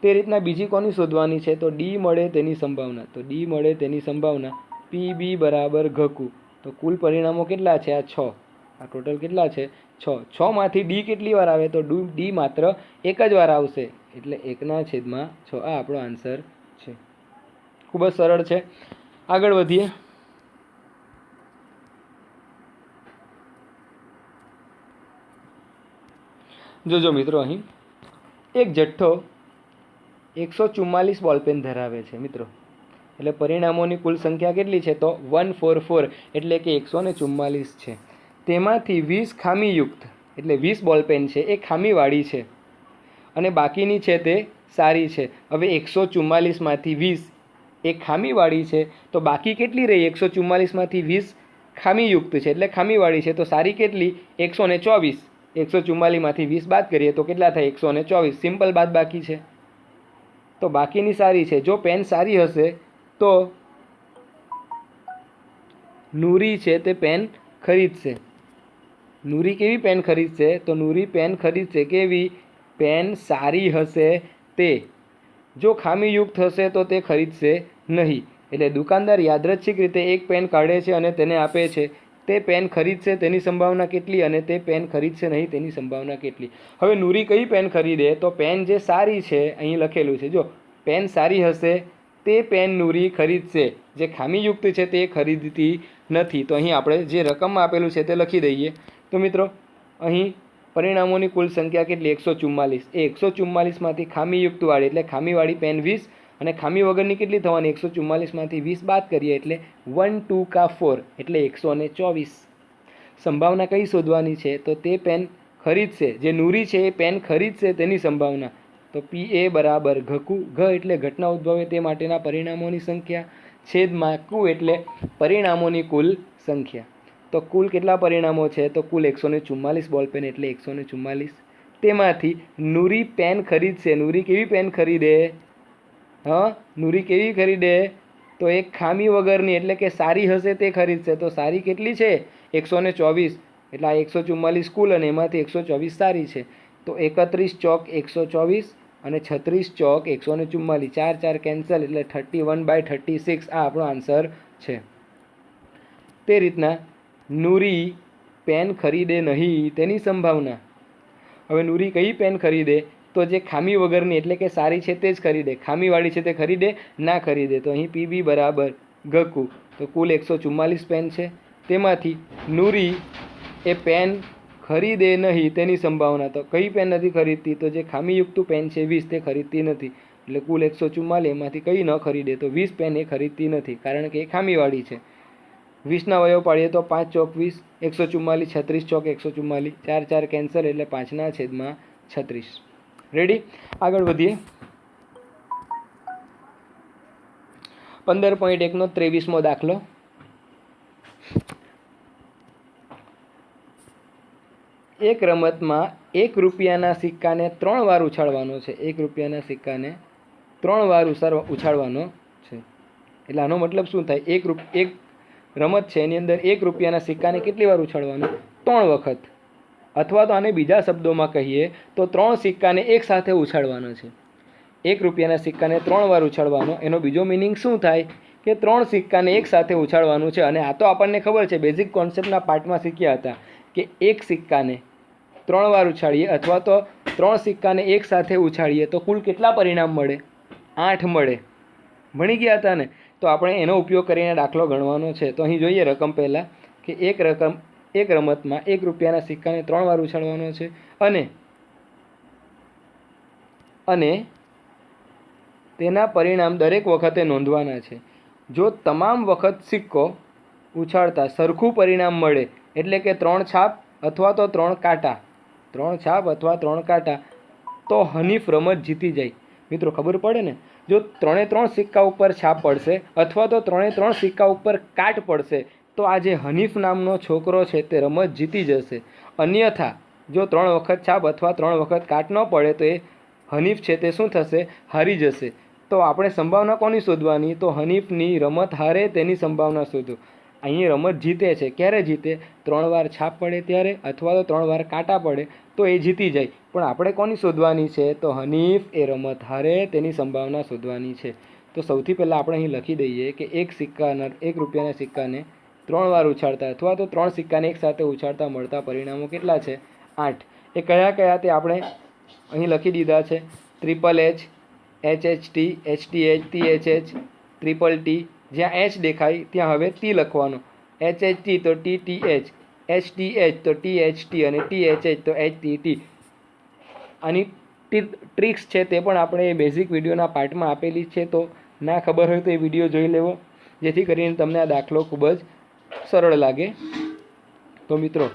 તે રીતના બીજી કોની શોધવાની છે? તો D મળે તેની સંભાવના. તો D મળે તેની સંભાવના PB બરાબર ઘકુ. તો કુલ પરિણામો કેટલા છે? આ 6. આ ટોટલ કેટલા છે? 6. 6માંથી D કેટલી વાર આવે? તો D માત્ર એક જ વાર આવશે એટલે 1/6. આ આપણો આન્સર છે. ખૂબ જ સરળ છે. આગળ વધીએ. જોજો મિત્રો, અહીં એક જથ્થો 144 બોલપેન ધરાવે છે મિત્રો. એટલે પરિણામોની કુલ સંખ્યા કેટલી છે? તો 144 એટલે કે 144 છે. તેમાંથી 20 ખામીયુક્ત એટલે 20 બોલપેન છે એ ખામીવાળી છે અને બાકીની છે તે સારી છે. હવે 144માંથી 20 એ ખામીવાળી છે, તો બાકી કેટલી રહી? 144માંથી 20 ખામીયુક્ત છે એટલે ખામીવાળી છે, તો સારી કેટલી? 124. 144માંથી 20 બાદ કરીએ તો કેટલા થાય? 124. સિમ્પલ બાદ બાકી છે. તો બાકીની સારી છે. જો પેન સારી હશે તો નૂરી છે તે પેન ખરીદશે. નૂરી કેવી પેન ખરીદશે? તો નૂરી પેન ખરીદશે કેવી? પેન સારી હશે તે. જો ખામીયુક્ત હશે તો તે ખરીદશે નહીં. એટલે દુકાનદાર યાદચ્છિક રીતે એક પેન કાઢે છે અને તેને આપે છે. તે પેન ખરીદશે તેની સંભાવના કેટલી અને તે પેન ખરીદશે નહીં તેની સંભાવના કેટલી? હવે નૂરી કઈ પેન ખરીદે? તો પેન જે સારી છે, અહીં લખેલું છે જો, પેન સારી હશે તે પેન નૂરી ખરીદશે. જે ખામીયુક્ત છે તે ખરીદતી નથી. તો અહીં આપણે જે રકમમાં આપેલું છે તે લખી દઈએ. તો મિત્રો અહીં પરિણામોની કુલ સંખ્યા કેટલી? 144. એ 144માંથી ખામીયુક્ત વાળી એટલે ખામીવાળી પેન 20 અને ખામી વગરની કેટલી થવાની? 144માંથી 20 બાદ કરીએ એટલે 1 2 કા 4 એટલે 124. સંભાવના કઈ શોધવાની છે? તો તે પેન ખરીદશે. જે નૂરી છે એ પેન ખરીદશે તેની સંભાવના. તો PA બરાબર ઘકુ. ઘ એટલે ઘટના ઉદ્ભવે તે માટેના પરિણામોની સંખ્યા, છેદમાં કુ એટલે પરિણામોની કુલ સંખ્યા. તો કુલ કેટલા પરિણામો છે? તો કુલ 144 બોલપેન એટલે 144. તેમાંથી નૂરી પેન ખરીદશે. નૂરી કેવી પેન ખરીદે? નૂરી કેવી ખરીદે? તો એક ખામી વગરની એટલે કે સારી હશે તે ખરીદશે. તો સારી કેટલી છે? 124. એટલે આ 144 કુલ અને એમાંથી 124 સારી છે. તો 31 ચોક 124 અને 36 ચોક 144. 4 4 કેન્સલ એટલે 31/36 આ આપણો આન્સર છે. તે રીતના નૂરી પેન ખરીદે નહીં તેની સંભાવના. હવે નૂરી કઈ પેન ખરીદે? તો જે ખામી વગરની એટલે કે સારી છે તે જ ખરીદે. ખામીવાળી છે તે ખરીદે ના ખરીદે. તો અહીં PB બરાબર ઘકુ. તો કુલ 144 પેન છે. તેમાંથી નૂરી એ પેન ખરીદે નહીં તેની સંભાવના. તો કઈ પેન નથી ખરીદતી? તો જે ખામીયુક્ત પેન છે 20 તે ખરીદતી નથી. એટલે કુલ 144 એમાંથી કઈ ન ખરીદે? તો 20 પેન એ ખરીદતી નથી કારણ કે એ ખામીવાળી છે. 20ના વયો પાડીએ તો 5 ચોક 20, 144, 36 ચોક 144, 4 4 કેન્સલ એટલે 5/36. રેડી? આગળ વધીએ. 15.1નો 23મો દાખલો. એક રમતમાં 1 રૂપિયાના સિક્કાને 3 વાર ઉછાળવાનો છે. 1 રૂપિયાના સિક્કાને 3 વાર ઉછાળવાનો છે. એટલે આનો મતલબ શું થાય? એક રમત છે એની અંદર 1 રૂપિયાના સિક્કાને કેટલી વાર ઉછાળવાનો? 3 વખત. અથવા તો આને બીજા શબ્દોમાં કહીએ તો 3 સિક્કાને એક સાથે ઉછાળવાનો છે. 1 રૂપિયાના સિક્કાને 3 વાર ઉછાળવાનો. એનો બીજો મિનિંગ શું થાય? કે 3 સિક્કાને એક સાથે ઉછાળવાનું છે. અને આ તો આપણને ખબર છે, બેઝિક કોન્સેપ્ટના પાર્ટમાં શીખ્યા હતા કે એક સિક્કાને 3 વાર ઉછાળીએ અથવા તો 3 સિક્કાને એક સાથે ઉછાળીએ તો કુલ કેટલા પરિણામ મળે? 8 મળે. ભણી ગયા હતા ને? તો આપણે એનો ઉપયોગ કરીને દાખલો ગણવાનો છે. તો અહીં જોઈએ રકમ પહેલાં કે એક રમતમાં 1 રૂપિયાના સિક્કાને 3 વાર ઉછાળવાનો છે અને તેના પરિણામ દરેક વખતે નોંધવાના છે. જો તમામ વખત સિક્કો ઉછાળતા સરખું પરિણામ મળે એટલે કે 3 છાપ અથવા તો 3 કાંટા, 3 છાપ અથવા 3 કાંટા, તો હનીફ રમત જીતી જાય. મિત્રો ખબર પડે ને? જો 3 સિક્કા ઉપર છાપ પડશે અથવા તો 3 સિક્કા ઉપર કાટ પડશે તો આ જે હનીફ નામનો છોકરો છે તે રમત જીતી જશે. અન્યથા જો 3 વખત છાપ અથવા 3 વખત કાટ ન પડે તો એ હનીફ છે તે શું થશે? હારી જશે. તો આપણે સંભાવના કોની શોધવાની? તો હનીફની રમત હારે તેની સંભાવના શોધો. અહીં રમત જીતે છે. ક્યારે જીતે? 3 વાર છાપ પડે ત્યારે અથવા તો 3 વાર કાંટા પડે તો એ જીતી જાય. પણ આપણે કોની શોધવાની છે? તો હનીફ એ રમત હારે તેની સંભાવના શોધવાની છે. તો સૌથી પહેલાં આપણે અહીં લખી દઈએ કે 1 રૂપિયાના સિક્કાને 3 વાર ઉછાળતા અથવા તો 3 સિક્કાને એક સાથે ઉછાળતા મળતા પરિણામો કેટલા છે? 8. એ કયા કયા તે આપણે અહીં લખી દીધા છે. HH, HHT, HTH, THH, TTT. જ્યાં H દેખાય ત્યાં હવે T લખવાનો. HHT તો TTH, HTH તો THT અને THH તો HTT. આની ટ્રિક્સ છે તે પણ આપણે બેઝિક વિડીયોના પાર્ટમાં આપેલી છે. તો ના ખબર હોય તો એ વિડીયો જોઈ લેવો જેથી કરીને તમને આ દાખલો ખૂબ જ સરળ લાગે. તો મિત્રો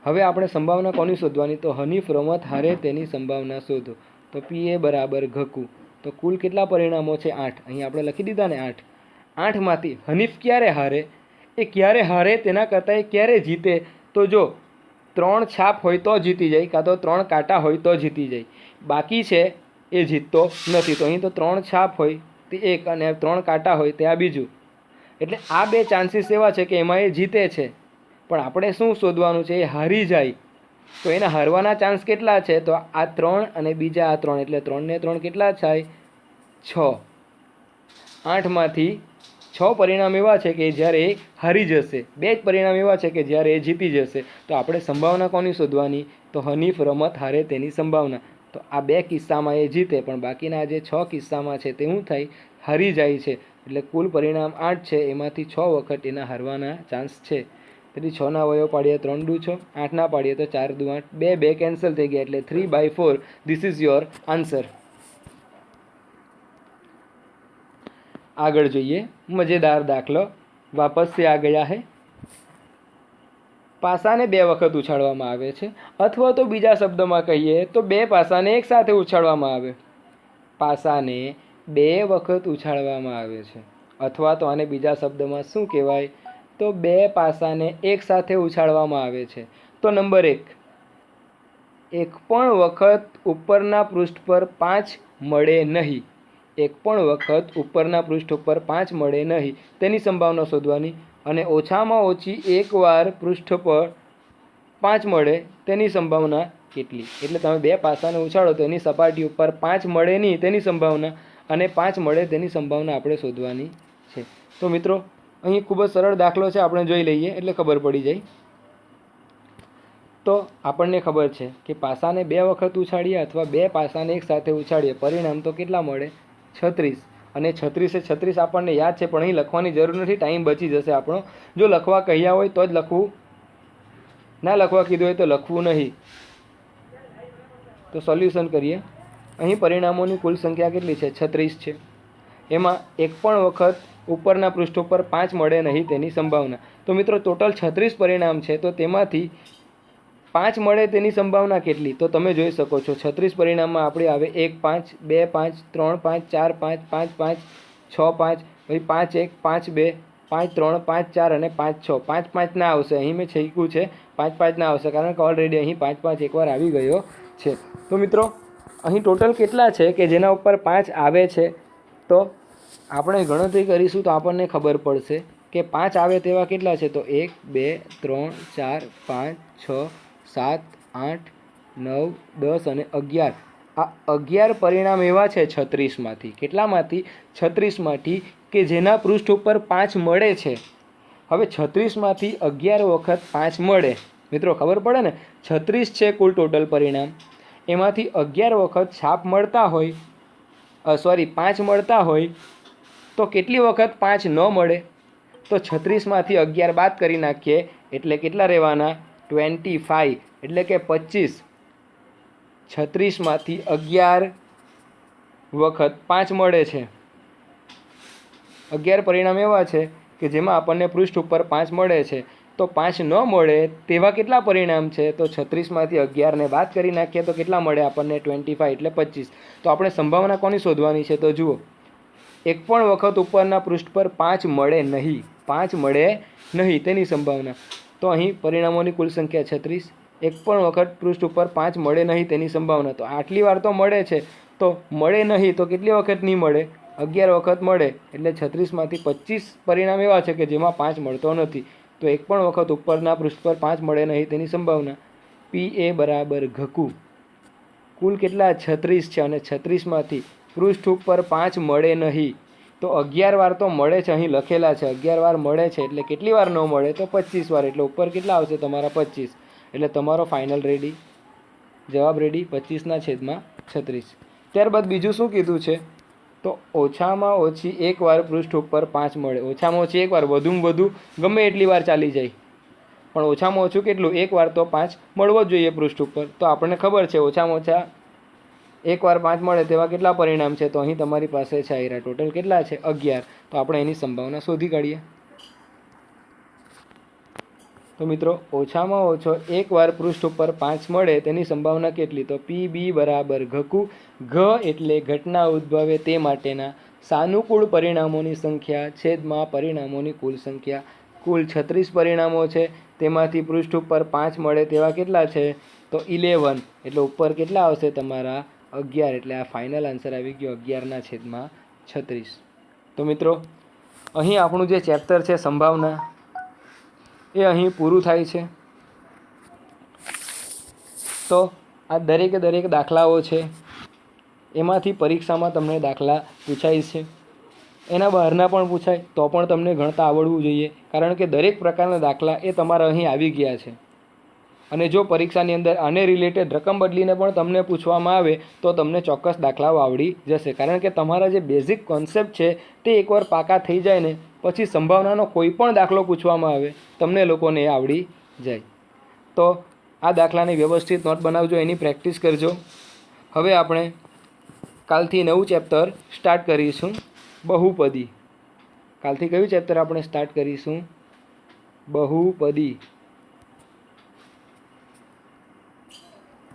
હવે આપણે સંભાવના કોની શોધવાની? તો હનીફ રમત હારે તેની સંભાવના શોધો. તો PA બરાબર ઘકુ. તો કુલ કેટલા પરિણામો છે? 8. અહીં આપણે લખી દીધા ને 8. 8માંથી હનીફ ક્યારે હારે? એ ક્યારે હારે તેના કરતાં એ ક્યારે જીતે? તો જો 3 છાપ હોય તો જીતી જાય કાં તો 3 કાંટા હોય તો જીતી જાય. બાકી છે એ જીતતો નથી. તો અહીં તો 3 છાપ હોય તે એક અને 3 કાંટા હોય તે આ બીજું. એટલે આ 2 ચાન્સીસ એવા છે કે એમાં એ જીતે છે, પણ આપણે શું શોધવાનું છે? એ હારી જાય. તો એના હારવાના ચાન્સ કેટલા છે? તો આ 3 અને બીજા આ 3, એટલે 3 ને 3 કેટલા થાય? 6. 8માંથી 6 પરિણામ એવા છે કે જ્યારે એ હારી જશે, 2 જ પરિણામ એવા છે કે જ્યારે એ જીતી જશે. તો આપણે સંભાવના કોની શોધવાની? તો હનીફ રમત હારે તેની સંભાવના. તો આ 2 કિસ્સામાં એ જીતે, પણ બાકીના જે 6 કિસ્સામાં છે તે શું થાય? હારી જાય છે. એટલે કુલ પરિણામ 8 છે, એમાંથી 6 વખત એના હારવાના ચાન્સ છે. તેથી 6ના અવયવ પાડીએ 3 દુ 6, 8ના પાડીએ તો 4 દુ 8, 2 કેન્સલ થઈ ગયા, એટલે 3/4. This is your answer. આગળ જોઈએ મજેદાર દાખલો. વાપસ से आ गया है. પાસાને 2 વખત ઉછાળવામાં આવે છે, અથવા તો બીજા શબ્દમાં કહીએ તો 2 પાસાને એકસાથે ઉછાળવામાં આવે. પાસાને 2 વખત ઉછાળવામાં આવે છે, અથવા તો આને બીજા શબ્દમાં શું કહેવાય? તો 2 પાસાને એકસાથે ઉછાળવામાં આવે છે. તો નંબર 1, એક પણ વખત ઉપરના પૃષ્ઠ પર 5 મળે નહીં. એક પણ વખત ઉપરના પૃષ્ઠ પર 5 મળે નહીં તેની સંભાવના શોધવાની. અને ઓછામાં ઓછી એકવાર પૃષ્ઠ પર 5 મળે તેની સંભાવના કેટલી? એટલે તમે 2 પાસાને ઉછાળો તો એની સપાટી ઉપર 5 મળે નહીં તેની સંભાવના અને 5 મળે તેની સંભાવના આપણે શોધવાની છે. તો મિત્રો અહીં ખૂબ જ સરળ દાખલો છે, આપણે જોઈ લઈએ એટલે ખબર પડી જાય. તો આપણને ખબર છે કે પાસાને 2 વખત ઉછાળીએ અથવા 2 પાસાને એકસાથે ઉછાળીએ, પરિણામ તો કેટલા મળે? 36. અને 36 આપણને યાદ છે, પણ અહીં લખવાની જરૂર નથી, ટાઈમ બચી જશે આપણો. જો લખવા કહ્યા હોય તો જ લખવું, ના લખવા કીધું હોય તો લખવું નહીં. તો સોલ્યુશન કરીએ. અહીં પરિણામોની કુલ સંખ્યા કેટલી છે? 36 છે. એમાં એક પણ વખત ઉપરના પૃષ્ઠો પર 5 મળે નહીં તેની સંભાવના. તો મિત્રો ટોટલ 36 પરિણામ છે, તો તેમાંથી 5 મળે તેની સંભાવના કેટલી? તો તમે જોઈ શકો છો 36 પરિણામમાં આપણે આવે 1 5, 2 5, 3 5, 4 5, 5 5, 6 5, પછી 5 1, 5 2, 5 3, 5 4 અને 5 6. 5 5 ના આવશે, અહીં મેં છેક્યું છે 5 5 ના આવશે, કારણ કે ઓલરેડી અહીં 5 5 એકવાર આવી ગયો છે. તો મિત્રો અહીં ટોટલ કેટલા છે કે જેના ઉપર 5 આવે છે? તો આપણે ગણતરી કરીશું તો આપણને ખબર પડશે કે 5 આવે તેવા કેટલા છે? તો 1 2 3 4 5 6 7 8 9 10 અને 11. આ 11 પરિણામ એવા છે 36માંથી. કેટલામાંથી? 36માંથી કે જેના પૃષ્ઠ ઉપર 5 મળે છે. હવે 36માંથી 11 વખત 5 મળે. મિત્રો ખબર પડે ને, 36 છે કુલ ટોટલ પરિણામ, એમાંથી 11 વખત છાપ મળતા હોય, 5 મળતા હોય, તો કેટલી વખત 5 ન મળે? તો 36માંથી 11 બાદ કરી નાખીએ એટલે કેટલા રહેવાના? 25, એટલે કે 25. 36માંથી 11 વખત 5 મળે છે. 11 પરિણામ એવા છે કે જેમાં આપણને પૃષ્ઠ ઉપર 5 મળે છે. તો 5 ન મળે તેવા કેટલા પરિણામ છે? તો 36માંથી 11ને બાદ કરી નાખીએ તો કેટલા મળે આપણને? 25, એટલે 25. તો આપણે સંભાવના કોની શોધવાની છે? તો જુઓ, એક પણ વખત ઉપરના પૃષ્ઠ પર 5 મળે નહીં, 5 મળે નહીં તેની સંભાવના. તો અહીં પરિણામોની કુલ સંખ્યા 36. એક પણ વખત પૃષ્ઠ ઉપર 5 મળે નહીં તેની સંભાવના. તો આટલી વાર તો મળે છે, તો મળે નહીં તો કેટલી વખત નહીં મળે? 11 વખત મળે. એટલે 36માંથી 25 પરિણામ એવા છે કે જેમાં 5 મળતો નથી. તો એક પણ વખત ઉપરના પૃષ્ઠ પર 5 મળે નહીં તેની સંભાવના. PA બરાબર ઘકુ. કુલ કેટલા? 36 છે, અને 36માંથી પૃષ્ઠ ઉપર 5 મળે નહીં. તો 11 વાર તો મળે છે, અહીં લખેલા છે 11 વાર મળે છે, એટલે કેટલી વાર ન મળે? તો 25 વાર. એટલે ઉપર કેટલા આવશે તમારા? 25. એટલે તમારો ફાઇનલ રેડી, જવાબ રેડી 25/36. ત્યારબાદ બીજું શું કીધું છે? તો ઓછામાં ઓછી એકવાર પૃષ્ઠ ઉપર 5 મળે. ઓછામાં ઓછી એકવાર, વધુમાં વધુ ગમે એટલી વાર ચાલી જાય, પણ ઓછામાં ઓછું કેટલું? એકવાર તો 5 મળવો જ જોઈએ પૃષ્ઠ ઉપર. તો આપણને ખબર છે ઓછામાં ઓછા એકવાર 5 મળે તેવા કેટલા પરિણામ છે? તો અહીં તમારી પાસે છે આયરા ટોટલ કેટલા છે? 11. તો આપણે એની સંભાવના શોધી કાઢીએ. તો મિત્રો ઓછામાં ઓછો એકવાર પૃષ્ઠ ઉપર 5 મળે તેની સંભાવના કેટલી? તો PB બરાબર ઘકુ. ઘ એટલે ઘટના ઉદ્ભવે તે માટેના સાનુકૂળ પરિણામોની સંખ્યા છેદમાં પરિણામોની કુલ સંખ્યા. કુલ 36 પરિણામો છે, તેમાંથી પૃષ્ઠ ઉપર 5 મળે તેવા કેટલા છે? તો 11. એટલે ઉપર કેટલા આવશે તમારા? 11 એટલે આ ફાઇનલ આન્સર આવી ગયો 11/36. તો મિત્રો અહીં આપણું જે ચેપ્ટર છે સંભાવના એ અહીં પૂરું થાય છે. તો આ દરેકે દરેક દાખલાઓ છે એમાંથી પરીક્ષામાં તમને દાખલા પૂછાય છે, એના બહારના પણ પૂછાય તો પણ તમને ગણતા આવડવું જોઈએ, કારણ કે દરેક પ્રકારના દાખલા એ તમારા અહીં આવી ગયા છે. અને જો પરીક્ષાની અંદર આને રિલેટેડ રકમ બદલીને પણ તમને પૂછવામાં આવે તો તમને ચોક્કસ દાખલાઓ આવડી જશે, કારણ કે તમારા જે બેઝિક કોન્સેપ્ટ છે તે એકવાર પાકા થઈ જાય ને પછી સંભાવનાનો કોઈ પણ દાખલો પૂછવામાં આવે તમને લોકોને એ આવડી જાય. તો આ દાખલાની વ્યવસ્થિત નોટ બનાવજો, એની પ્રેક્ટિસ કરજો. હવે આપણે કાલથી નવું ચેપ્ટર સ્ટાર્ટ કરીશું, બહુપદી. કાલથી કયું ચેપ્ટર આપણે સ્ટાર્ટ કરીશું? બહુપદી.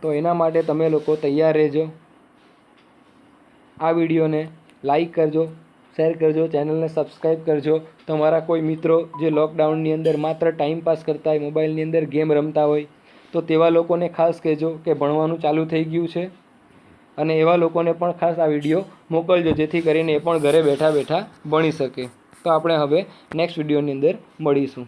તો એના માટે તમે લોકો તૈયાર રહેજો. આ વિડીયોને લાઈક કરજો, શેર કરજો, ચેનલને સબસ્ક્રાઈબ કરજો. તમારા કોઈ મિત્રો જે લોકડાઉનની અંદર માત્ર ટાઈમપાસ કરતા હોય, મોબાઈલની અંદર ગેમ રમતા હોય, તો તેવા લોકોને ખાસ કહેજો કે ભણવાનું ચાલુ થઈ ગયું છે, અને એવા લોકોને પણ ખાસ આ વિડીયો મોકલજો જેથી કરીને એ પણ ઘરે બેઠા બેઠા ભણી શકે. તો આપણે હવે નેક્સ્ટ વિડીયોની અંદર મળીશું.